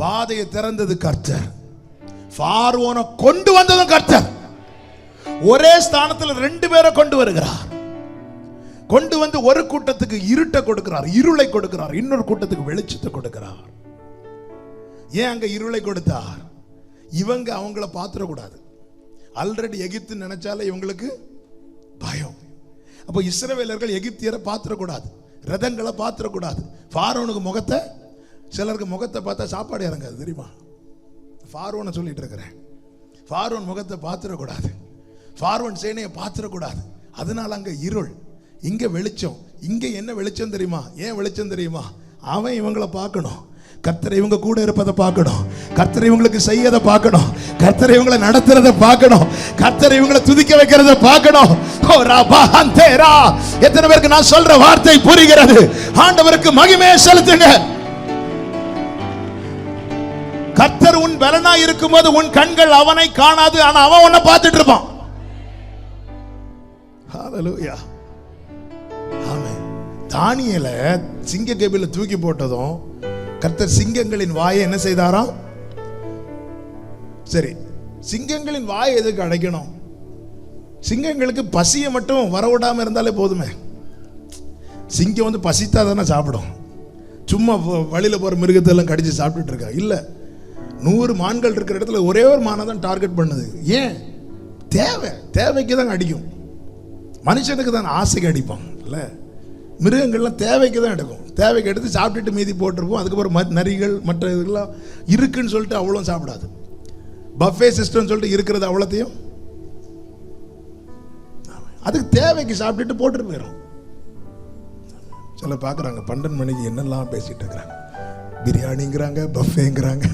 Speaker 1: பாதையை திறந்தது கர்த்தர், பார்வோனை கொண்டு வந்ததும் கர்த்தர். ஒரே ஸ்தானத்தில் 2 பேரை கொண்டு வருகிறார். கொண்டு வந்து ஒரு கூட்டத்துக்கு இருட்டை கொடுக்கிறார், இருளை கொடுக்கிறார், இன்னொரு கூட்டத்துக்கு வெளிச்சத்தை கொடுக்கிறார். ஏன் அங்க இருளை கொடுத்தார்? இவங்க அவங்கள பாத்திரக்கூடாது. ஆல்ரெடி எகிப்து நினைச்சாலே இவங்களுக்கு பயம். அப்போ இஸ்ரவேலர்கள் எகிப்தியரை பாத்திரக்கூடாது, ரதங்களை பாத்திரக்கூடாது. பார்வோனுக்கு முகத்தை, சிலருக்கு முகத்தை பார்த்தா சாப்பாடு இறங்காது தெரியுமா? பார்வோனை சொல்லிட்டு இருக்கிறேன். பார்வோன் முகத்தை பாத்திரக்கூடாது, பார்வோன் சேனையை பாத்திரக்கூடாது. அதனால அங்க இருள், இங்க வெளிச்சம். இங்க என்ன வெளிச்சம் தெரியுமா? ஏன் வெளிச்சம் தெரியுமா? அவன் இவங்களை பார்க்கணும், கர்த்தர் இவங்க கூட இருப்பதை பார்க்கணும், கர்த்தர் இவங்களுக்கு செய்யறதை பார்க்கணும், கர்த்தர் இவங்களை நடத்துறதை பார்க்கணும், கர்த்தர் இவங்களை துதிக்க வைக்கிறத பார்க்கணும். எத்தனை பேருக்கு நான் சொல்ற வார்த்தை புரிகிறது? ஆண்டவருக்கு மகிமையை செலுத்துங்க. கர்த்தர் உன் பலனா இருக்கும்போது உன் கண்கள் அவனை காணாது, ஆனா அவன் உன்னை பார்த்துட்டு இருப்பான். ஹalleluya. ஆமென். தானியேலை சிங்க கேபில தூக்கி போட்டதும் கர்த்தர் சிங்கங்களின் வாயை என்ன செய்தாராம்? சரி, சிங்கங்களின் வாயை எதுக்கு அடைக்கணும்? சிங்கங்களுக்கு பசியை மட்டும் வரவிடாம இருந்தாலே போதுமே. சிங்கம் வந்து பசித்தா தானே சாப்பிடும். சும்மா வழியில போற மிருகத்தெல்லாம் கடிச்சு சாப்பிட்டுட்டு இருக்கா? இல்ல, 100 மான்கள் இருக்கிற இடத்துல ஒரே ஒரு மானை தான் டார்கெட் பண்ணுது. ஏன்? தேவைக்கு தான் அடிக்கும். மனுஷனுக்கு தான் ஆசைக்கு அடிப்பான் இல்ல. மிருகங்கள்லாம் தேவைக்கு தான் எடுக்கும். தேவைக்கு எடுத்து சாப்பிட்டுட்டு மீதி போட்டிருப்போம். அதுக்கப்புறம் நரிகள் மற்ற இதெல்லாம் இருக்குன்னு சொல்லிட்டு அவ்வளோ சாப்பிடாது. பஃபே சிஸ்டம் சொல்லிட்டு இருக்கிறது அவ்வளோத்தையும் அதுக்கு தேவைக்கு சாப்பிட்டுட்டு போட்டுட்டு போயிடும். சில பார்க்குறாங்க 12 மணிக்கு என்னெல்லாம் பேசிட்டு இருக்கிறாங்க. பிரியாணிங்கிறாங்க, பஃபேங்கிறாங்க.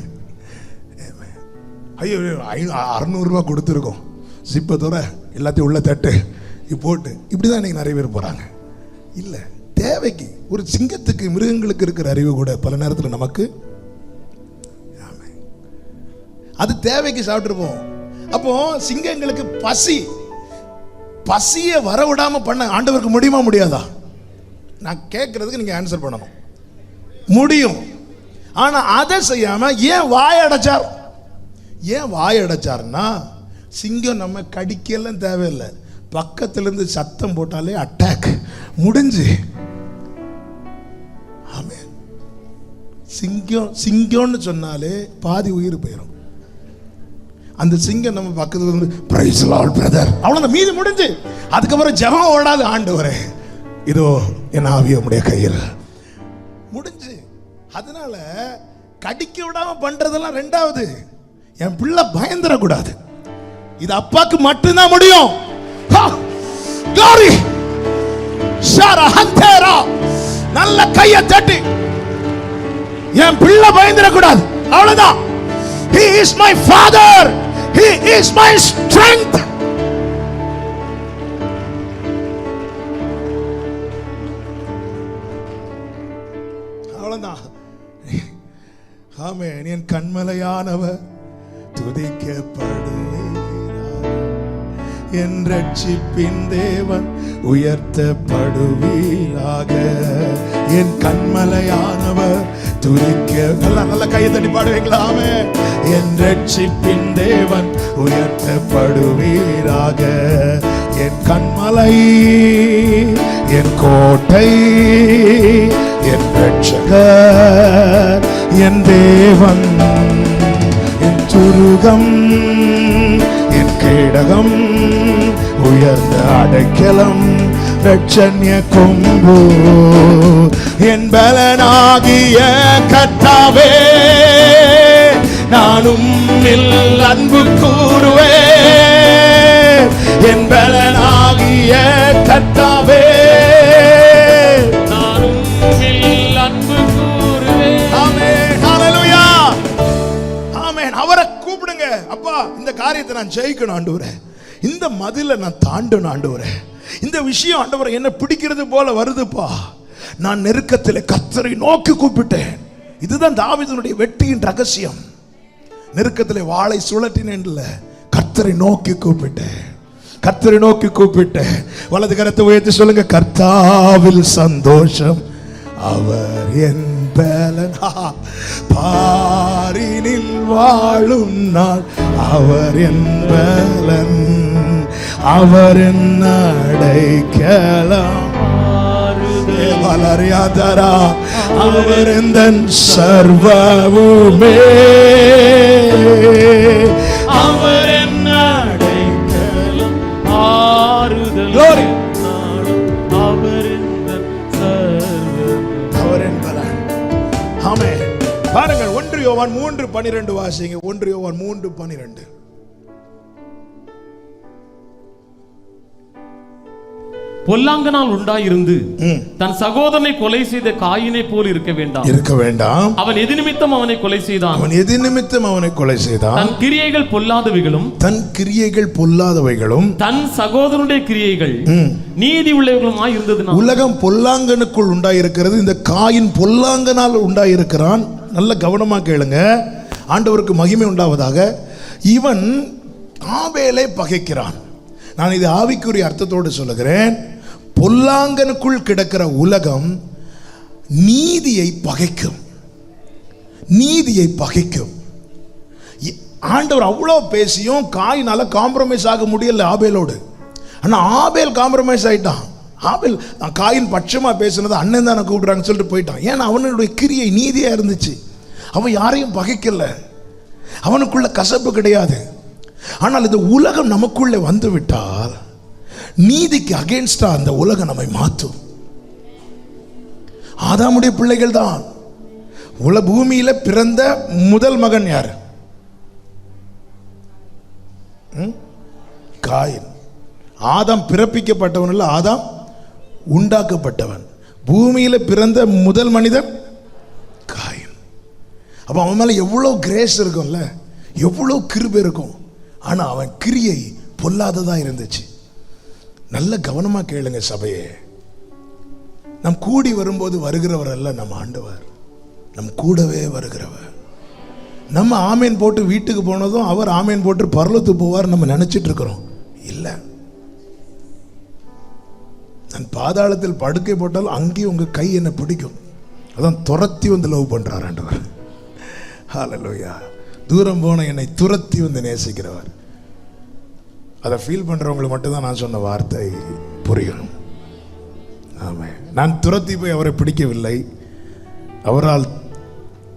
Speaker 1: ஐயோ 600 ரூபா கொடுத்துருக்கோம், சிப்பை தவிர எல்லாத்தையும் உள்ள தட்டு போட்டு, இப்படிதான் இன்னைக்கு நிறைய பேர் போறாங்க. இல்லை, தேவைக்கு. ஒரு சிங்கத்துக்கு மிருகங்களுக்கு இருக்கிற அறிவு கூட பல நேரத்தில் நமக்கு அது தேவைக்கு சாப்பிட்டுருப்போம். அப்போ சிங்கங்களுக்கு பசியை வரவிடாம பண்ண ஆண்டவருக்கு முடியுமா முடியாதா? நான் கேட்கறதுக்கு நீங்க ஆன்சர் பண்ணணும். முடியும். ஆனா அதை செய்யாம ஏன் வாய் அடைச்சார்? ஏன் வாய் அடைச்சார்னா, சிங்கம் நம்ம கடிக்கலாம் தேவையில்லை, பக்கத்துல இருந்து சத்தம் போட்டாலே அட்டாக் முடிஞ்சு. ஆமென். சிங்கம்னு சொன்னாலே பாதி உயிர் போயிடும். அந்த சிங்கம் நம்ம பக்கத்துல இருந்து பிரைஸ் லார்ட் பிரதர், அவ்வளவுதான், மீதி முடிஞ்சு. அதுக்கப்புறம் ஜெபம் ஓடாது, ஆண்டவரே இதோ என் ஆவி உம்முடைய கையில், முடிஞ்சு. அதனால கடிக்க விடாம பண்றதெல்லாம் ரெண்டாவது. என் பிள்ளை பயந்துடக்கூடாது, இது அப்பாக்கு மட்டும்தான் முடியும். நல்ல கையை தட்டி, என் பிள்ளை பயந்துடக்கூடாது, அவ்வளவுதான். He is my father, he is my strength. அவ்வளவுதான். ஆமென். என் கண்மலையானவர் துதிக்கப்படுவீராக, என் ரட்சிப்பின் தேவன் உயர்த்தப்படுவீராக. என் கண்மலையானவர் துதிக்க, நல்ல கையை தட்டி பாடுவீங்களா? ஆமென். என் ரட்சிப்பின் தேவன் உயர்த்தப்படுவீராக. என் கண்மலை, என் கோட்டை, என் ரட்சகர், என் தேவன், என் துருகம், என் கேடகம், உயர்ந்த அடைக்கலம், ரட்சண்ய கொம்பு, என் பலனாகிய கர்த்தாவே, நானும் அன்பு கூறுவேன். என் பலனாகிய கர்த்தாவே, நானும் அன்பு கூறுவேன். ஆமென். ஹalleluya. ஆமென். அவரை கூப்பிடுங்க. அப்பா, இந்த காரியத்தை நான் ஜெயிக்கணும் ஆண்டவரே, இந்த மதிலை நான் தாண்டணும் ஆண்டவரே, இந்த விஷயம் ஆண்டவரே என்ன பிடிக்கிறது போல வருதுப்பா. நான் நெருக்கத்தில் கர்த்தரை நோக்கி கூப்பிட்டேன். இதுதான் தாவீதுனுடைய வெற்றியின் ரகசியம். நெருக்கத்தில் வாளை சுழற்றினேன், கர்த்தரை நோக்கி கூப்பிட்டேன், கர்த்தரை நோக்கி கூப்பிட்டேன். வலது கரத்தை உயர்த்தி சொல்லுங்க, கர்த்தாவில் சந்தோஷம், அவர் என் பலன். பாரினில் வாழும் நாள் அவர் என் பலன். அவர் என்ன அடைக்கலம், வளரியாதரா அவர் இந்த சர்வமுமே,
Speaker 2: அவர் என்ன அடைக்கலம் ஆறுதல், அவர் இந்த சர்வம்,
Speaker 1: அவர் என்பவர். ஆமென். பாருங்கள் 1 யோவான் 3:12 வாசிங்க. 1 யோவான் 3:12.
Speaker 2: பொல்லாங்கனால் உண்டாயிருந்து தன் சகோதரனை கொலை செய்த காயினை போல் இருக்க வேண்டாம். அவன் எது நிமித்தம் அவனை கொலை செய்தான்? தன் கிரியைகள் பொல்லாதவைகளும் தன் சகோதரனுடைய கிரியைகள் நீதி உள்ளவைகளுமாய் இருந்தது.
Speaker 1: உலகம் பொல்லாங்கனுக்குள் உண்டாயிருக்கிறது, இந்த காயின் பொல்லாங்கனால் உண்டாயிருக்கிறான். நல்ல கவனமா கேளுங்க. ஆண்டவருக்கு மகிமை உண்டாவதாக. இவன் ஆபேலை பகைக்கிறான். நான் இது ஆவிக்குரிய அர்த்தத்தோடு சொல்லுகிறேன். பொல்லாங்கனுக்குள் கிடக்கிற உலகம் நீதியை பகைக்கும். ஆண்டவர் அவ்வளோ பேசியும் காயினால காம்ப்ரமைஸ் ஆக முடியல ஆபேலோடு. ஆனால் ஆபேல் காம்ப்ரமைஸ் ஆயிட்டான். ஆபேல் காயின் பட்சமா பேசினது அண்ணன் தானே கூப்பிடுறாங்கன்னு சொல்லிட்டு போயிட்டான். ஏன்னா அவனுடைய கிரியை நீதியா இருந்துச்சு. அவன் யாரையும் பகைக்கல, அவனுக்குள்ள கசப்பு கிடையாது. ஆனால் இந்த உலகம் நமக்குள்ளே வந்து விட்டால் நீதிக்கு அகேன்ஸ்டா அந்த உலகம் நம்மை மாற்றும். ஆதாமுடைய பிள்ளைகள் தான். பூமியில பிறந்த முதல் மகன் யார்? காயின். ஆதாம் பிறப்பிக்கப்பட்டவன் இல்ல, ஆதாம் உண்டாக்கப்பட்டவன். பூமியில பிறந்த முதல் மனிதன் காயின். அப்ப அவன் மேல எவ்வளவு கிரேஸ் இருக்கும்ல, எவ்வளவு கிருபை இருக்கும். ஆனா அவன் கிரியை பொல்லாததா இருந்துச்சு. நல்ல கவனமா கேளுங்க சபையே. நம் கூடி வரும்போது வருகிறவர் அல்ல நம் ஆண்டவர், நம் கூடவே வருகிறவர். நம்ம ஆமேன் போட்டு வீட்டுக்கு போனதும் அவர் ஆமேன் போட்டு பரலோகத்துக்கு போவார் நம்ம நினைச்சிட்டு இருக்கிறோம். இல்ல, நான் பாதாளத்தில் படுக்கை போட்டாலும் அங்கேயும் உங்க கை என்ன பிடிக்கும். அதான் துரத்தி வந்து லவ் பண்றார் ஆண்டவர். ஹல்லேலூயா. தூரம் போன என்னை துரத்தி வந்து நேசிக்கிறவர். அதை ஃபீல் பண்றவங்களுக்கு மட்டும்தான் நான் சொன்ன வார்த்தை புரியும். ஆமாம், நான் துரத்தி போய் அவரை பிடிக்கவில்லை, அவரால்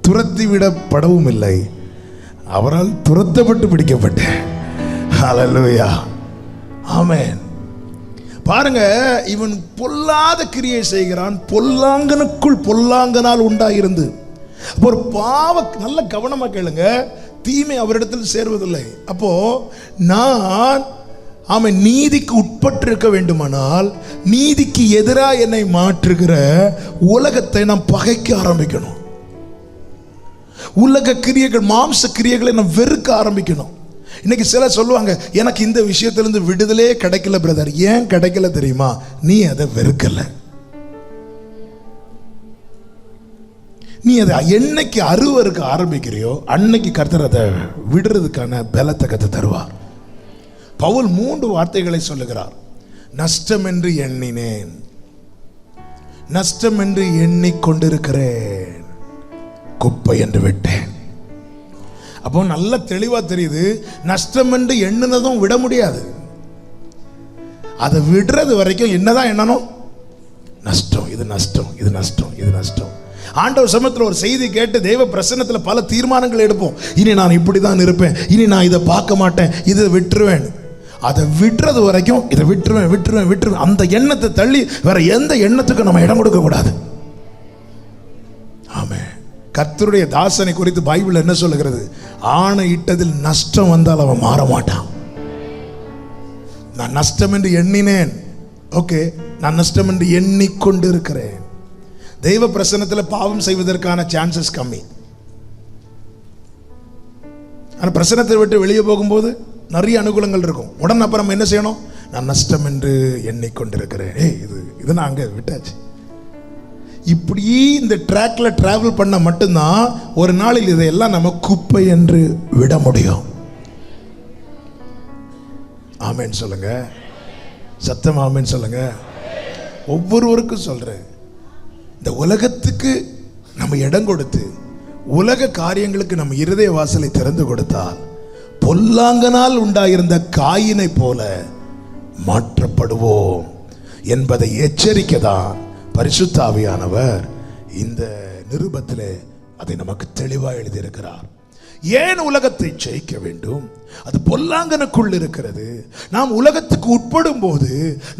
Speaker 1: துரத்தி விடப்படவும் இல்லை, அவரால் துரத்தப்பட்டு பிடிக்கப்பட்டேன். ஹல்லேலூயா. ஆமென். பாருங்க, இவன் பொல்லாத கிரியை செய்கிறான். பொல்லாங்கனுக்குள் பொல்லாங்கனால் உண்டாயிருந்து. ஒரு பாவ, நல்ல கவனமா கேளுங்க, தீமை அவரிடத்தில் சேர்வதில்லை. அப்போ நான் அவன் நீதிக்கு உட்பட்டிருக்க வேண்டுமானால் நீதிக்கு எதிராக என்னை மாற்றுகிற உலகத்தை நான் பகைக்க ஆரம்பிக்கணும். உலக கிரியைகள், மாம்ச கிரியைகளை நான் வெறுக்க ஆரம்பிக்கணும். இன்னைக்கு சிலர் சொல்லுவாங்க, எனக்கு இந்த விஷயத்திலிருந்து விடுதலே கிடைக்கல பிரதர். ஏன் கிடைக்கல தெரியுமா? நீ அதை வெறுக்கல. நீ அதை என்னைக்கு அருவருக்க ஆரம்பிக்கிறியோ அன்னைக்கு கர்த்தர் அதை விடுறதுக்கான பலத்தை கத்து தருவார். பவுல் 3 வார்த்தைகளை சொல்லுகிறார். நஷ்டம் என்று எண்ணினேன், நஷ்டம் என்று எண்ணிக்கொண்டிருக்கிறேன், குப்பை என்று விட்டேன். அப்போ நல்ல தெளிவா தெரியுது, நஷ்டம் என்று எண்ணுனதும் விட முடியாது. அதை விடுறது வரைக்கும் என்னதான் எண்ணணும்? நஷ்டம், இது நஷ்டம், இது நஷ்டம், இது நஷ்டம். ஆண்டவர் சமூகத்தில் ஒரு செய்தி கேட்டு தெய்வ பிரசன்னத்தில் பல தீர்மானங்கள் எடுப்போம். இனி நான் இப்படிதான் இருப்பேன், இனி நான் இதை பார்க்க மாட்டேன், இதை விட்டுருவேன். அதை விட்டுறது வரைக்கும் இதை விட்டுருவேன். அந்த எண்ணத்தை தள்ளி வேற எந்த எண்ணத்துக்கும் நம்ம இடம் கொடுக்க கூடாது. ஆமென். கர்த்தருடைய தாசனை குறித்து பைபிள் என்ன சொல்லுகிறது? ஆணை இட்டதில் நஷ்டம் வந்தால் அவன் மாற மாட்டான். நான் நஷ்டம் என்று எண்ணினேன், ஓகே, நான் நஷ்டம் என்று எண்ணிக்கொண்டு இருக்கிறேன். தெய்வ பிரசன்னத்தில் பாவம் செய்வதற்கான சான்சஸ் கம்மி. ஆனால் பிரசன்னத்தை விட்டு வெளியே போகும்போது நிறைய அனுகூலங்கள் இருக்கும். உடனே அப்புறம் என்ன செய்யணும்? நான் நஷ்டம் என்று எண்ணிக்கொண்டிருக்கிறேன். இது நான் அங்கே விட்டாச்சு. இப்படி இந்த ட்ராக்ல டிராவல் பண்ண மட்டும்தான் ஒரு நாளில் இதையெல்லாம் நம்ம குப்பை என்று விட முடியும். ஆமென் சொல்லுங்க, சத்தம் ஆமென் சொல்லுங்க. ஒவ்வொருவருக்கும் சொல்றேன், இந்த உலகத்துக்கு நம்ம இடம் கொடுத்து உலக காரியங்களுக்கு நம்ம இருதய வாசலை திறந்து கொடுத்தால் பொல்லாங்கனால் உண்டாயிருந்த காயினை போல மாற்றப்படுவோம் என்பதை எச்சரிக்கைதான் பரிசுத்த ஆவியானவர் இந்த நிருபத்திலே அதை நமக்கு தெளிவாக எழுதியிருக்கிறார். ஏன் உலகத்தை ஜெயிக்க வேண்டும்? அது பொல்லாங்கனுக்குள் இருக்கிறது. நாம் உலகத்துக்கு உட்படும் போது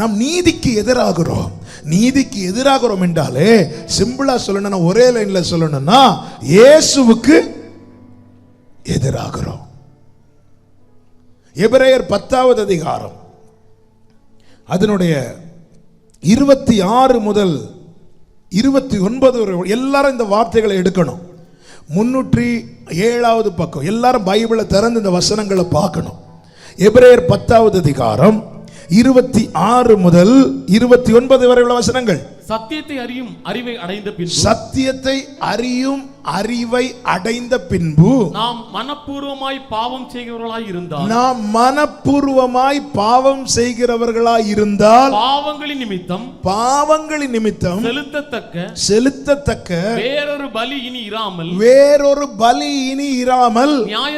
Speaker 1: நாம் நீதிக்கு எதிராகிறோம். நீதிக்கு எதிராகிறோம் என்றாலே சிம்பிளா சொல்லணும்னா, ஒரே லைன்ல சொல்லணும்னா, இயேசுவுக்கு எதிராகிறோம். எபிரேயர் 10வது அதிகாரம் அதனுடைய 26 முதல் 29 வரை எல்லாரும் இந்த வார்த்தைகளை எடுக்கணும். 307வது பக்கம் எல்லாரும் பைபிளை திறந்து இந்த வசனங்களை பார்க்கணும். எபிரேயர் 10வது அதிகாரம் 26 முதல் 29 வரை உள்ள வசனங்கள்.
Speaker 2: சத்தியத்தை அறியும் அறிவை அடைந்த பின்பு,
Speaker 1: சத்தியத்தை அறியும் அறிவை அடைந்த பின்பு
Speaker 2: நாம் மனப்பூர்வமாய் பாவம் செய்கிறவர்களாய் இருந்தால்,
Speaker 1: நாம் மனப்பூர்வமாய் பாவம் செய்கிறவர்களாய் இருந்தால், பாவங்களின் நிமித்தம் செலுத்தத்தக்க வேறொரு பலி இனி இராமல்
Speaker 2: நியாய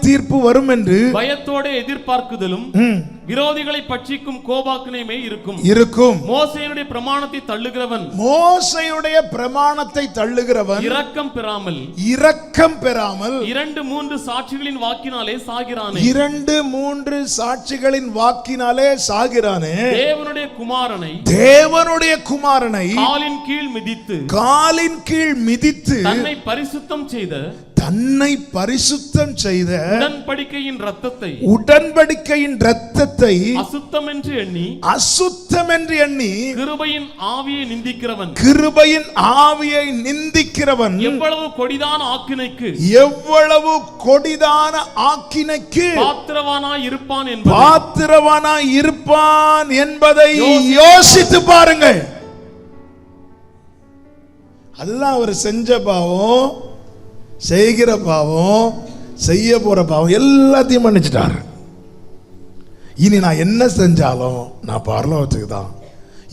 Speaker 1: தீர்ப்பு வரும் என்று
Speaker 2: பயத்தோடு எதிர்பார்க்குதலும் விரோதிகளை பட்சிக்கும் கோபாக்கினையுமே இருக்கும். மோசேயுடைய பிரமாணத்தை தள்ளுகிறவன் இரக்கம் பெறாமல் 2-3 சாட்சிகளின் வாக்கினாலே சாகிறானே. தேவனுடைய குமாரனை காலின் கீழ் மிதித்து தன்னை பரிசுத்தம் செய்த உடன்படிக்கையின் இரத்தத்தை அசுத்தம் என்று எண்ணி கிருபையின் ஆவியை நிந்திக்கிறவன் எவ்வளவு கொடிதான ஆக்கினைக்கு பாத்திரவானாய் இருப்பான் என்பதை யோசித்து பாருங்கள். அதெல்லாம் அவர் செஞ்ச பாவம், செய்கிற பாவம், செய்ய போற பாவம் எல்லாத்தையும் மன்னிச்சிட்டார். இனி நான் என்ன செஞ்சாலும் நான் பரலோகத்துக்கு தான்.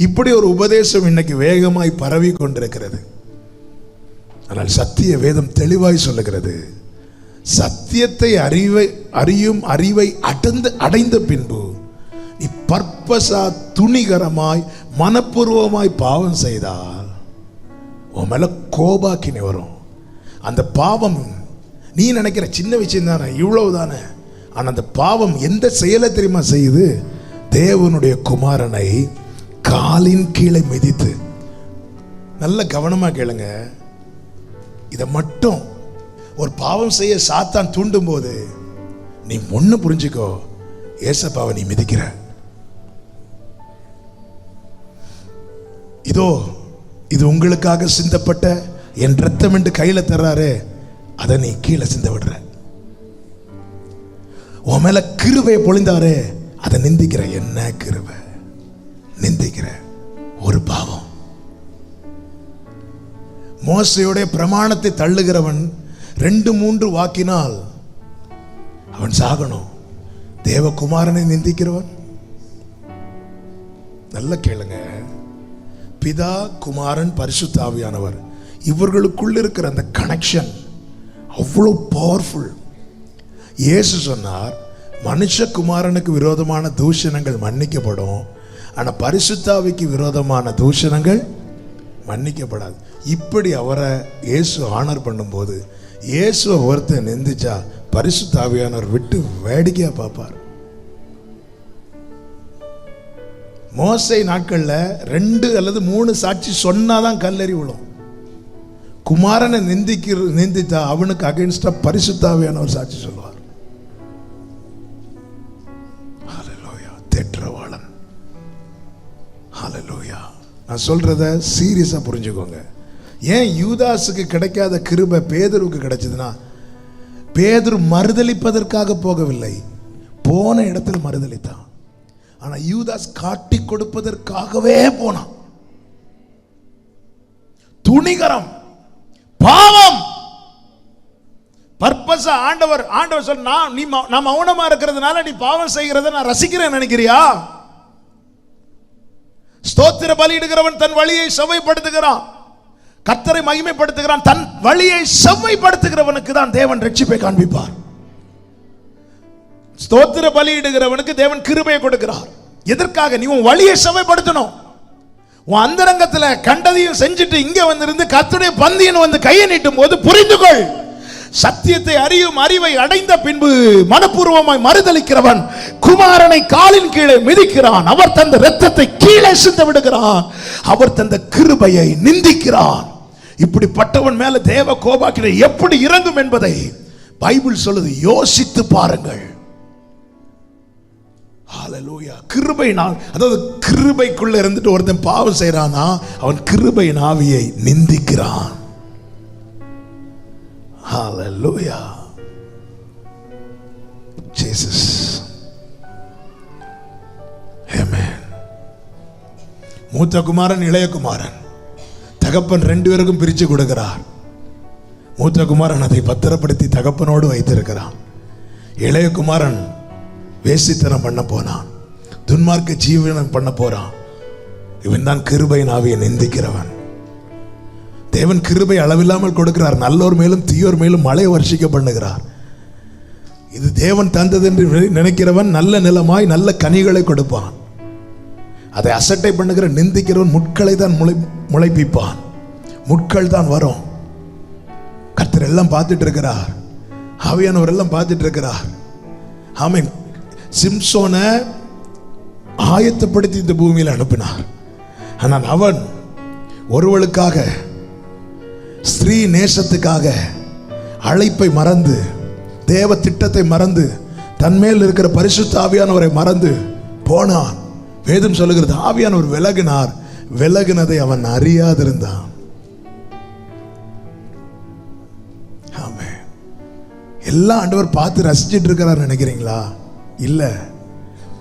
Speaker 2: இப்படி ஒரு உபதேசம் இன்னைக்கு வேகமாய் பரவி கொண்டிருக்கிறது. ஆனால் சத்திய வேதம் தெளிவாய் சொல்லுகிறது, சத்தியத்தை அறியும் அறிவை அடைந்த பின்பு நீ பர்பஸா துணிகரமாய் மனப்பூர்வமாய் பாவம் செய்தால் உன் மேல கோபாக்கினி வரும். அந்த பாவம் நீ நினைக்கிற சின்ன விஷயம் தானே, இவ்வளவு தானே. ஆனால் அந்த பாவம் எந்த செயலை தெரியுமா செய்யுது? தேவனுடைய குமாரனை காலின் கீழே மிதித்து. நல்ல கவனமா கேளுங்க, இதை மட்டும் ஒரு பாவம் செய்ய சாத்தான் தூண்டும் போது நீ ஒண்ணு புரிஞ்சுக்கோ, ஏசப்பாவை நீ மிதிக்கிற. இதோ இது உங்களுக்காக சிந்தப்பட்ட என் ரத்தம் என்று கையில தர்றாரு, அதை நீ கீழே சிந்த விடுற. உன் மேல கிருபையை பொழிந்தாரே, அதை நிந்திக்கிற. என்ன கிருபை? நிந்திக்கிற ஒரு பாவம். மோசேயுடைய பிரமாணத்தை தள்ளுகிறவன் 2-3 வாக்கினால் அவன் சாகணும். தேவகுமாரனை நிந்திக்கிறவன், நல்ல கேளுங்க, பிதா, குமாரன், பரிசுத்த ஆவியானவர் இவர்களுக்குள்ள இருக்கிற அந்த கனெக்ஷன் அவ்வளோ பவர்ஃபுல். இயேசு சொன்னார், மனுஷகுமாரனுக்கு விரோதமான தூஷணங்கள் மன்னிக்கப்படும், ஆனால் பரிசுத்தாவிக்கு விரோதமான தூஷணங்கள் மன்னிக்கப்படாது. இப்படி அவரை இயேசு ஆனர் பண்ணும்போது, இயேசுவை ஒருத்தர் நிந்திச்சா பரிசுத்தாவியானவர் விட்டு வேடிக்கையா பார்ப்பார். மோசே நாட்கள்ல 2 அல்லது 3 சாட்சி சொன்னாதான் கல்லறி விழும். குமாரனை நிந்தித்தா அவனுக்கு அகைன்ஸ்டா பரிசுத்தாவியானவர் சாட்சி சொல்வார். ஹல்லேலூயா. தேற்றவாளன். ஹல்லேலூயா. நான் சொல்றத சீரியஸா புரிஞ்சுக்கோங்க. ஏன் யூதாசுக்கு கிடைக்காத கிருபை பேதுருவுக்கு கிடைச்சதுன்னா, பேதுரு மறுதலிப்பதற்காக போகவில்லை, போன இடத்துல மறுதலித்தான். ஆனா யூதாஸ் காட்டி கொடுப்பதற்காகவே போனான். துணிகரம், பாவம், பர்பஸா ஆண்டவர் சொல்ல, நான் மௌனமா இருக்கிறதுனால நீ பாவம் செய்கிறத நான் ரசிக்கிறேன் நினைக்கிறியா? ஸ்தோத்திர பலியிடுகிறவன் தன் வழியை செவ்வைப்படுத்துகிறான், கர்த்தரை மகிமைப்படுத்துகிறான். தன் வழியை செவ்வைப்படுத்துகிறவனுக்கு தான் தேவன் ரட்சிப்பை காண்பிப்பார்.
Speaker 1: ஸ்தோத்திர பலியிடுகிறவனுக்கு தேவன் கிருபையை கொடுக்கிறார். எதற்காக? நீ உன் வழியை செவைப்படுத்தணும். உன் அந்தரங்கத்துல கண்டதையும் செஞ்சுட்டு இங்க வந்திருந்து கர்த்தருடைய பந்தியன் வந்து கையை நீட்டும் போது புரிந்துகொள். சத்தியத்தை அறியும் அறிவை அடைந்த பின்பு மனப்பூர்வமாய் மறுதலிக்கிறவன் குமாரனை காலின் கீழே மிதிக்கிறான். அவர் தந்த இரத்தத்தை கீழே சிந்த விடுகிறான். அவர் தந்த கிருபையை நிந்திக்கிறான். இப்படிப்பட்டவன் மேல தேவ கோபாக்கினை எப்படி இறங்கும் என்பதை பைபிள் சொல்லுது. யோசித்து பாருங்கள். ஹல்லேலூயா. கிருபையினால், அதாவது கிருபைக்குள்ள இருந்துட்டு ஒருத்தன் பாவம் செய்யறானா அவன் கிருபையின் ஆவியை நிந்திக்கிறான். ஹல்லேலூயா. ஜீசஸ். ஆமென். மூத்த குமாரன் இளைய குமாரன், தகப்பன் ரெண்டு பேருக்கும் பிரிச்சு கொடுக்கிறார். மூத்த குமாரன் அதை பத்திரப்படுத்தி தகப்பனோடு வைத்திருக்கிறான். இளைய குமாரன் வேசித்தனம் பண்ண போனான், துன்மார்க்க ஜீவனம் பண்ண போறான். இவன் தான் கிருபையின் ஆவியை நிந்திக்கிறவன். தேவன் கிருபை அளவில்லாமல் கொடுக்கிறார். நல்லோர் மேலும் தீயோர் மேலும் மழை வர்ஷிக்க பண்ணுகிறார். இது தேவன் தந்தது என்று நினைக்கிறவன் நல்ல நிலமாய் நல்ல கனிகளை கொடுப்பான். அதை அசட்டை பண்ணுகிற நிந்திக்கிறவன் முட்களை தான் முளைப்பிப்பான். முட்கள் தான் வரும். கர்த்தர் எல்லாம் பார்த்துட்டு இருக்கிறார். ஆவியானவர் எல்லாம் பார்த்துட்டு இருக்கிறார். ஆமென். சிம்சோனை ஆயத்தப்படுத்தி இந்த பூமியில் அனுப்பினார். ஆனால் அவன் ஒருவளுக்காக, ஸ்திரீ நேசத்துக்காக அழைப்பை மறந்து, தேவ திட்டத்தை மறந்து, தன்மேல் இருக்கிற பரிசுத்த ஆவியானவரை மறந்து போனான். வேதம் சொல்லுகிறது, ஆவியானவர் விலகினார். விலகினதை அவன் அறியாதிருந்தான். ஆமென். எல்லாம் ஆண்டவர் பார்த்து ரசிச்சிட்டு இருக்கிறார் நினைக்கிறீங்களா? இல்ல,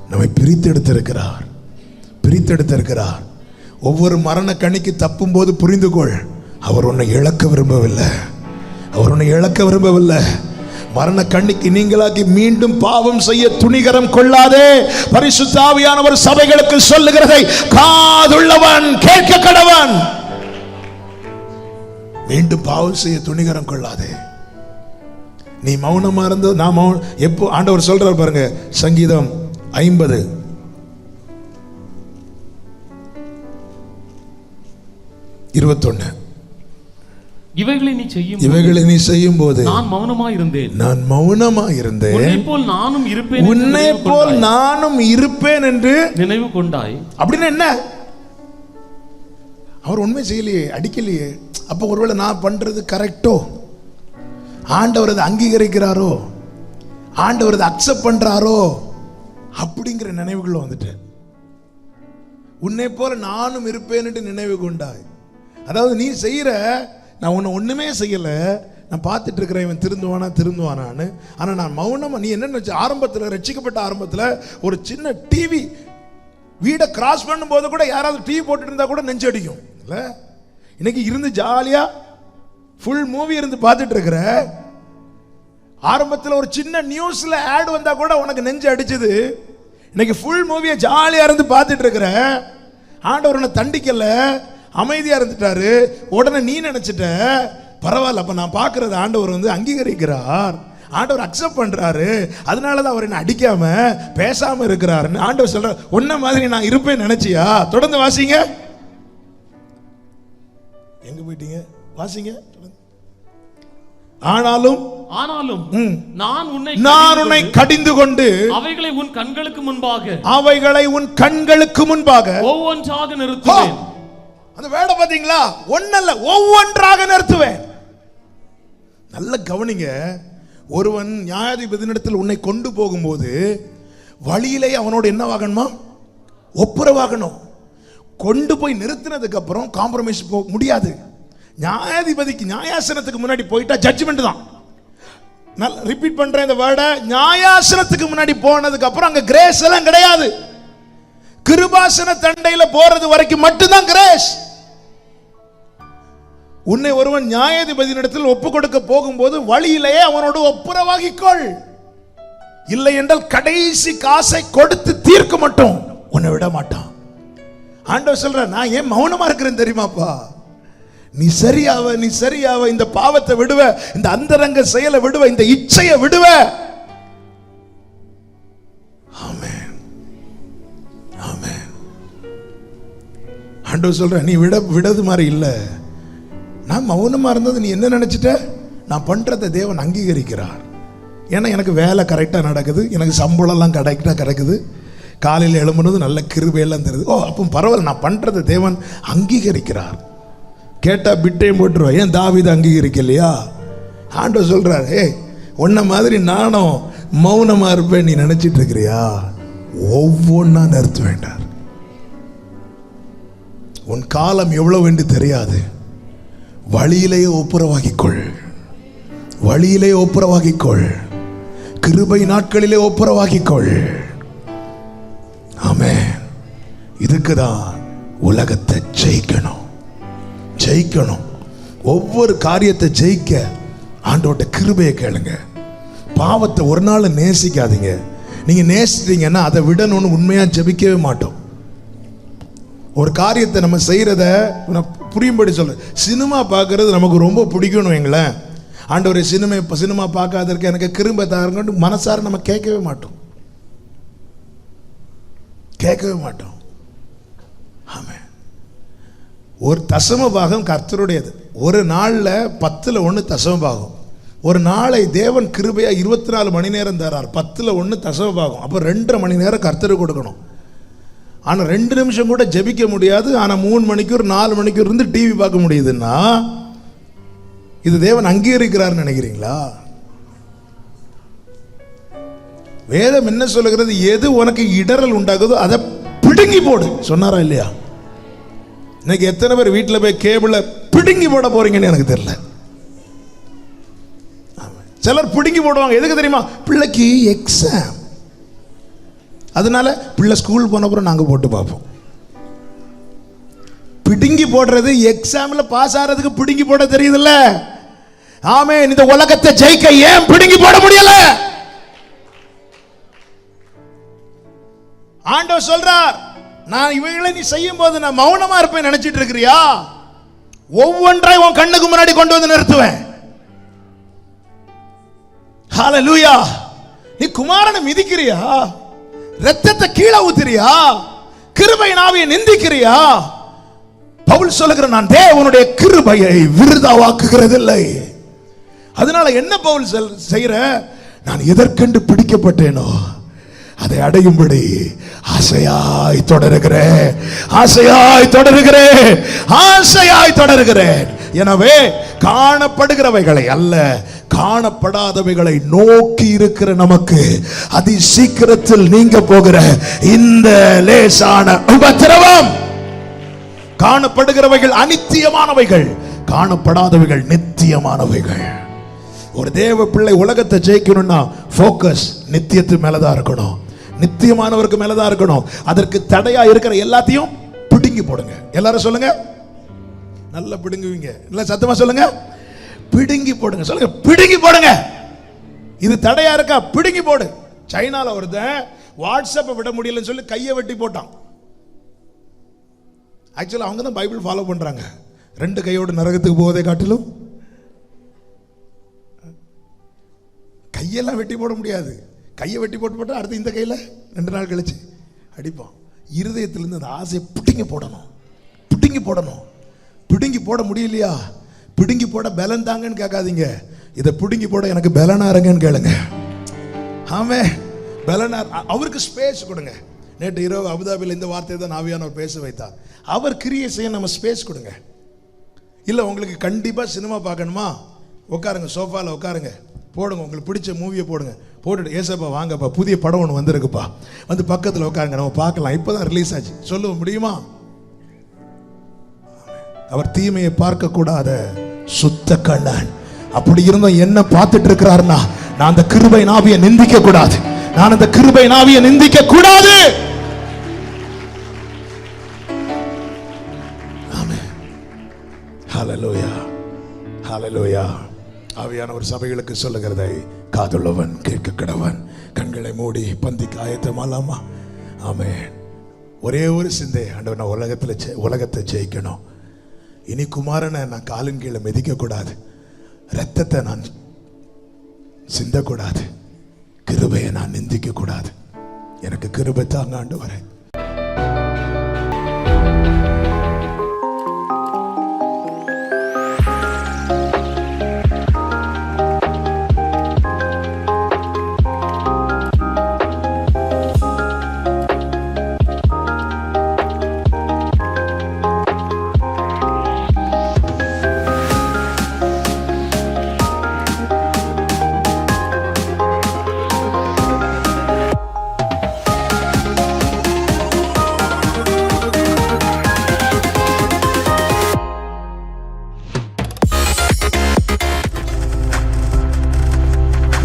Speaker 1: நம்மை பிரித்தெடுத்திருக்கிறார். பிரித்தெடுத்திருக்கிறார். ஒவ்வொரு மரண கணிக்கு தப்பும் போது புரிந்துகொள், அவர் உன்னை இழக்க விரும்பவில்லை. அவர் உன்னை இழக்க விரும்பவில்லை. மரண கண்ணிக்கு நீங்களாக்கி மீண்டும் பாவம் செய்ய துணிகரம் கொள்ளாதே. பரிசுத்த ஆவியானவர் சபைகளுக்கு சொல்லுகிறதை காதுள்ளவன் கேட்க கடவன். மீண்டும் பாவம் செய்ய துணிகரம் கொள்ளாதே. நீ மௌனமா இருந்து, நான் மௌனம் எப்போ ஆண்டவர் சொல்றார் பாருங்க. சங்கீதம் 50:21.
Speaker 3: இவைகளை நீ செய்யும் போது நான் மௌனமா இருந்தேன். உன்னை போல் நானும் இருப்பேன் என்று நினைவு கொண்டாய்.
Speaker 1: அப்படின்னு என்ன? அவர் உண்மை செய்யலையே, அடிக்கலையே. அப்ப ஒருவேளை நான் பண்றது கரெக்டோ, ஆண்டவர் அதை அங்கீகரிக்கிறாரோ, ஆண்டவர் அதை அக்செப்ட் பண்றாரோ அப்படிங்கிற நினைவுகள் வந்துட்டு, உன்னை போல நானும் இருப்பேன் என்று நினைவு கொண்டாய். அதாவது நீ செய்யற, நான் உன்னை ஒண்ணுமே செய்யல, நான் பார்த்துட்டு இருக்கிறேன் இவன் திருந்துவானான்னு. ஆனா நான் மௌனமா, நீ என்ன நினைச்ச? ஆரம்பத்தில், ரட்சிக்கப்பட்ட ஆரம்பத்தில் ஒரு சின்ன டிவி வீடை கிராஸ் பண்ணும் போது கூட யாராவது டிவி போட்டுட்டு இருந்தா கூட நெஞ்சு அடிக்கும் இல்ல? இன்னைக்கு இருந்து ஜாலியா ஃபுல் மூவி இருந்து பார்த்துட்டு இருக்கிற, ஆரம்பத்தில் ஒரு சின்ன நியூஸ்ல ஆட் வந்தா கூட உனக்கு நெஞ்சு அடிச்சது. இன்னைக்கு ஃபுல் மூவியை ஜாலியா இருந்து பார்த்துட்டு இருக்கிற. ஆண்டவர் உன்னை தண்டிக்கல, அமைதியா இருந்துட்டாரு. உடனே நீ நினைச்சிட்ட பரவாயில்ல, அப்ப நான் பார்க்கறது ஆண்டவர் வந்து அங்கீகரிக்கிறார், ஆண்டவர் அக்செப்ட் பண்றாரு, அதனாலதான் அவர் என்ன அடிக்காம பேசாம இருக்கிறாரு. ஆண்டவர் சொல்ற, உன்ன மாதிரி நான் இருப்பேன் நினைச்சியா? தொடர்ந்து வாசிங்க. எங்க போயிட்டீங்க? வாசிங்க. ஆனாலும் நான் உன்னை கடிந்து கொண்டு
Speaker 3: அவைகளை உன்
Speaker 1: கண்களுக்கு முன்பாக
Speaker 3: ஒவ்வொன்றாக நிறுத்துவேன்.
Speaker 1: அந்த வேடை பாத்தீங்களா? ஒன்னல்ல, ஒவ்வொன்றாக நிறுத்துவேன். நல்ல கவனிங்க. ஒருவன் நியாயாதிபதியினிடத்தில் உன்னை கொண்டு போகும்போது வழியிலே அவனோடு என்ன வாங்கணுமா? ஒப்புரவாகணும். கொண்டு போய் நிறுத்தினதுக்கு அப்புறம் காம்ப்ரமைஸ் போக முடியாது. நியாயாதிபதிக்கு, நியாயாசனத்துக்கு முன்னாடி போயிட்டா ஜட்ஜ்மெண்ட் தான். நான் ரிப்பீட் பண்றேன் இந்த வேர்டை. நியாயாசனத்துக்கு முன்னாடி போனதுக்கு அப்புறம் அங்க கிரேஸ் எல்லாம் கிடையாது. கிருபாசன தண்டையில போறது வரைக்கும் மட்டும்தான் கிரேஸ். உன்னை ஒருவன் நியாயாதிபதியினிடத்தில் ஒப்பு கொடுக்க போகும்போது வழியிலேயே அவனோடு ஒப்புரவாகிக்கொள். இல்லை என்றால் கடைசி காசை கொடுத்து தீர்க்க மட்டும் உன்னை விட மாட்டான். ஆண்டவர் சொல்ற, நான் ஏன் மௌனமா இருக்கிறேன் தெரியுமாப்பா? நீ சரியாவ, இந்த பாவத்தை விடுவ, இந்த அந்தரங்க செயலை விடுவ, இந்த இச்சையை விடுவ.
Speaker 2: ஆண்டவர் சொல்றேன், நீ விடது மாதிரி இல்லை. நான் மௌனமா இருந்தது நீ என்ன நினைச்சிட்ட? நான் பண்றதை தேவன் அங்கீகரிக்கிறார். ஏன்னா எனக்கு வேலை கரெக்டாக நடக்குது, எனக்கு சம்பளம்லாம் கரெக்டாக கிடைக்குது, காலையில் எழும்புனது நல்ல கிருபையெல்லாம் தருது. ஓ அப்போ பரவாயில்ல, நான் பண்றதை தேவன் அங்கீகரிக்கிறார். கேட்டால் பிட்டையும் போட்டுருவா. ஏன் தாவீது அங்கீகரிக்கலையா? ஆண்டவர் சொல்றார், ஏய் உன்ன மாதிரி நானும் மௌனமா இருப்பேன் நீ நினைச்சிட்டு இருக்கிறியா? ஒவ்வொன்னா நிறுத்த வேண்டாம். உன் காலம் எவ்வளவு என்று தெரியாது. வழியிலேயே ஒப்புரவாகிக்கொள், வழியிலே ஒப்புரவாகிக்கொள், கிருபை நாட்களிலே ஒப்புரவாகிக்கொள். ஆமென். இதுக்குதான் உலகத்தை ஜெயிக்கணும், ஜெயிக்கணும். ஒவ்வொரு காரியத்தை ஜெயிக்க ஆண்டவர்ட்ட கிருபையை கேளுங்க. பாவத்தை ஒரு நாள் நேசிக்காதீங்க. நீங்க நேசிட்டீங்கன்னா அதை விடணும்னு உண்மையா ஜெபிக்கவே மாட்டோம். ஒரு காரியத்தை நம்ம செய்யறத புரியும்படி சொல்றேன். சினிமா பார்க்கறது நமக்கு ரொம்ப பிடிக்கணும் எங்களேன். ஆண்டவரே சினிமா பார்க்காதற்கு எனக்கு கிருபை தாருங்கன்னு மனசார நம்ம கேட்கவே மாட்டோம், கேட்கவே மாட்டோம். ஆமென். ஒரு தசம பாகம் கர்த்தருடையது. ஒரு நாள்ல 10% தசம பாகம். ஒரு நாளை தேவன் கிருபையா 24 மணி நேரம் தரார். 10% தசம பாகம். அப்போ 2.5 மணி நேரம் கர்த்தருக்கு கொடுக்கணும். ஆனால் 2 நிமிஷம் கூட ஜெபிக்க முடியாது. ஆனால் 3 மணிக்கூர் 4 மணிக்கூர் இருந்து டிவி பார்க்க முடியுதுன்னா இது தேவன் அங்கீகரிக்கிறார் நினைக்கிறீங்களா? வேதம் என்ன சொல்லுகிறது? எது உனக்கு இடரல் உண்டாகுதோ அதை பிடுங்கி போடு சொன்னாரா இல்லையா? இன்னைக்கு எத்தனை பேர் வீட்டில் போய் கேபிள பிடுங்கி போட போறீங்கன்னு எனக்கு தெரியல. சிலர் பிடுங்கி போடுவாங்க. எதுக்கு தெரியுமா? பிள்ளைக்கு எக்ஸாம், அதனால பிள்ளை ஸ்கூல் போன அப்புறம் நாங்கள் போட்டு பார்ப்போம். பிடுங்கி போடுறது எக்ஸாம்ல பாஸ் ஆகிறதுக்கு பிடுங்கி போட தெரியுதுல்ல? ஆமென். இந்த உலகத்தை ஜெயிக்க ஏன் பிடுங்கி போட முடியல? ஆண்டவர் சொல்றார், நான் இவைகளை நீ செய்யும் போது நான் மௌனமா இருப்பேன் நினைச்சிட்டு இருக்கிறியா? ஒவ்வொன்றை உன் கண்ணுக்கு முன்னாடி கொண்டு வந்து நிறுத்துவேன். ஹல்லேலூயா. நீ குமாரனை மிதிக்கிறியா? ரத்தத்தை கீழே ஊத்துறியா? கிருபையின் ஆவியை நிந்திக்கிறியா? பவுல் சொல்லுகிற, நான் தேவனுடைய கிருபையை விருதாவாக்குகிறதில்லை. அதனால என்ன பவுல் செய்யற? நான் எதற்கென்று பிடிக்கப்பட்டேனோ அதை அடையும்படி ஆசையாய் தொடருகிறேன், ஆசையாய் தொடருகிறேன், ஆசையாய் தொடருகிறேன். எனவே காணப்படுகிறவைகளை அல்ல, காணப்படாதவைகளை நோக்கி இருக்கிற நமக்கு அதி சீக்கிரத்தில் நீங்க போகிற இந்த லேசான உபத்திரவம். காணப்படுகிறவைகள் அநித்தியமானவைகள், காணப்படாதவைகள் நித்தியமானவைகள். ஒரு தேவ பிள்ளை உலகத்தை ஜெயிக்கணும்னா போக்கஸ் நித்தியத்து மேலதான் இருக்கணும், நித்தியமானவருக்கு மேலதான் இருக்கணும். அதற்கு தடையா இருக்கிற எல்லாத்தையும் பிடுங்கி போடுங்க. எல்லாரும் சொல்லுங்க, நல்லா பிடுங்குவீங்க. இல்ல சத்தமா சொல்லுங்க, பிடுங்கி போடுங்க. சொல்லுங்க, பிடுங்கி போடுங்க. இது தடையா இருக்கா? பிடுங்கி போடு. சைனால ஒருத்தன் வாட்ஸ்அப்பை விட முடியலன்னு சொல்லி கையை வெட்டி போட்டான். ஆக்சுவலா அவங்க தான் பைபிள் ஃபாலோ பண்றாங்க. 2 கையோடு நரகத்துக்கு போவதை காட்டிலும் கையெல்லாம் வெட்டி போட முடியாது. கையை வெட்டி போட்டு அடுத்து இந்த கையில் 2 நாள் கழிச்சு அடிப்பான். இருதயத்திலிருந்து அந்த ஆசையை பிடுங்கி போடணும், பிடுங்கி போடணும். பிடுங்கி போட முடியலையா? பிடுங்கி போட பலன் தாங்கன்னு கேட்காதீங்க. இதை பிடுங்கி போட எனக்கு பலனா இருங்கன்னு கேளுங்க. ஆமே, பலனா. அவருக்கு ஸ்பேஸ் கொடுங்க. நேற்று இரவு அபுதாபியில் இந்த வார்த்தையை தான் ஆவியானவர் பேச வைத்தார். அவர் கிரியை செய்ய நம்ம ஸ்பேஸ் கொடுங்க. இல்லை உங்களுக்கு கண்டிப்பாக சினிமா பார்க்கணுமா? உட்காருங்க, சோஃபாவில் உட்காருங்க, போடுங்க, உங்களுக்கு பிடிச்ச மூவியை போடுங்க. போட்டுட்டு, ஏசப்பா வாங்கப்பா புதிய படம் ஒன்று வந்திருக்குப்பா, வந்து பக்கத்தில் உட்காருங்க, நம்ம பார்க்கலாம், இப்போ தான் ரிலீஸ் ஆச்சு, சொல்ல முடியுமா? அவர் தீமையை பார்க்க கூடாத சுத்த கண்ணன். அப்படி இருந்தும் என்ன பார்த்துட்டு இருக்கிறாருன்னா, நான் அந்த கிருபை நாவியை நிந்திக்க கூடாது, நான் அந்த கிருபை நாவியை நிந்திக்க கூடாது. ஆமென். ஹல்லேலூயா, ஹல்லேலூயா. ஆவியானவர் சபைகளுக்கு சொல்லுகிறதை காதுள்ளவன் கேட்க கடவன். கண்களை மூடி பந்திக்கு ஆயத்தமாலாமா? ஆமென். ஒரே ஒரு சிந்தை, ஆண்டவர் நான் உலகத்தை ஜெயிக்கணும். இனி குமாரனை நான் காலின் கீழே மிதிக்க கூடாது, ரத்தத்தை நான் சிந்தக்கூடாது, கிருபையை நான் நிந்திக்க கூடாது. எனக்கு கிருபை தாங்க ஆண்டவரே.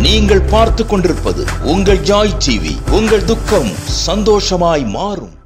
Speaker 4: நீங்கள் பார்த்து கொண்டிருப்பது உங்கள் ஜாய் டிவி. உங்கள் துக்கம் சந்தோஷமாய் மாறும்.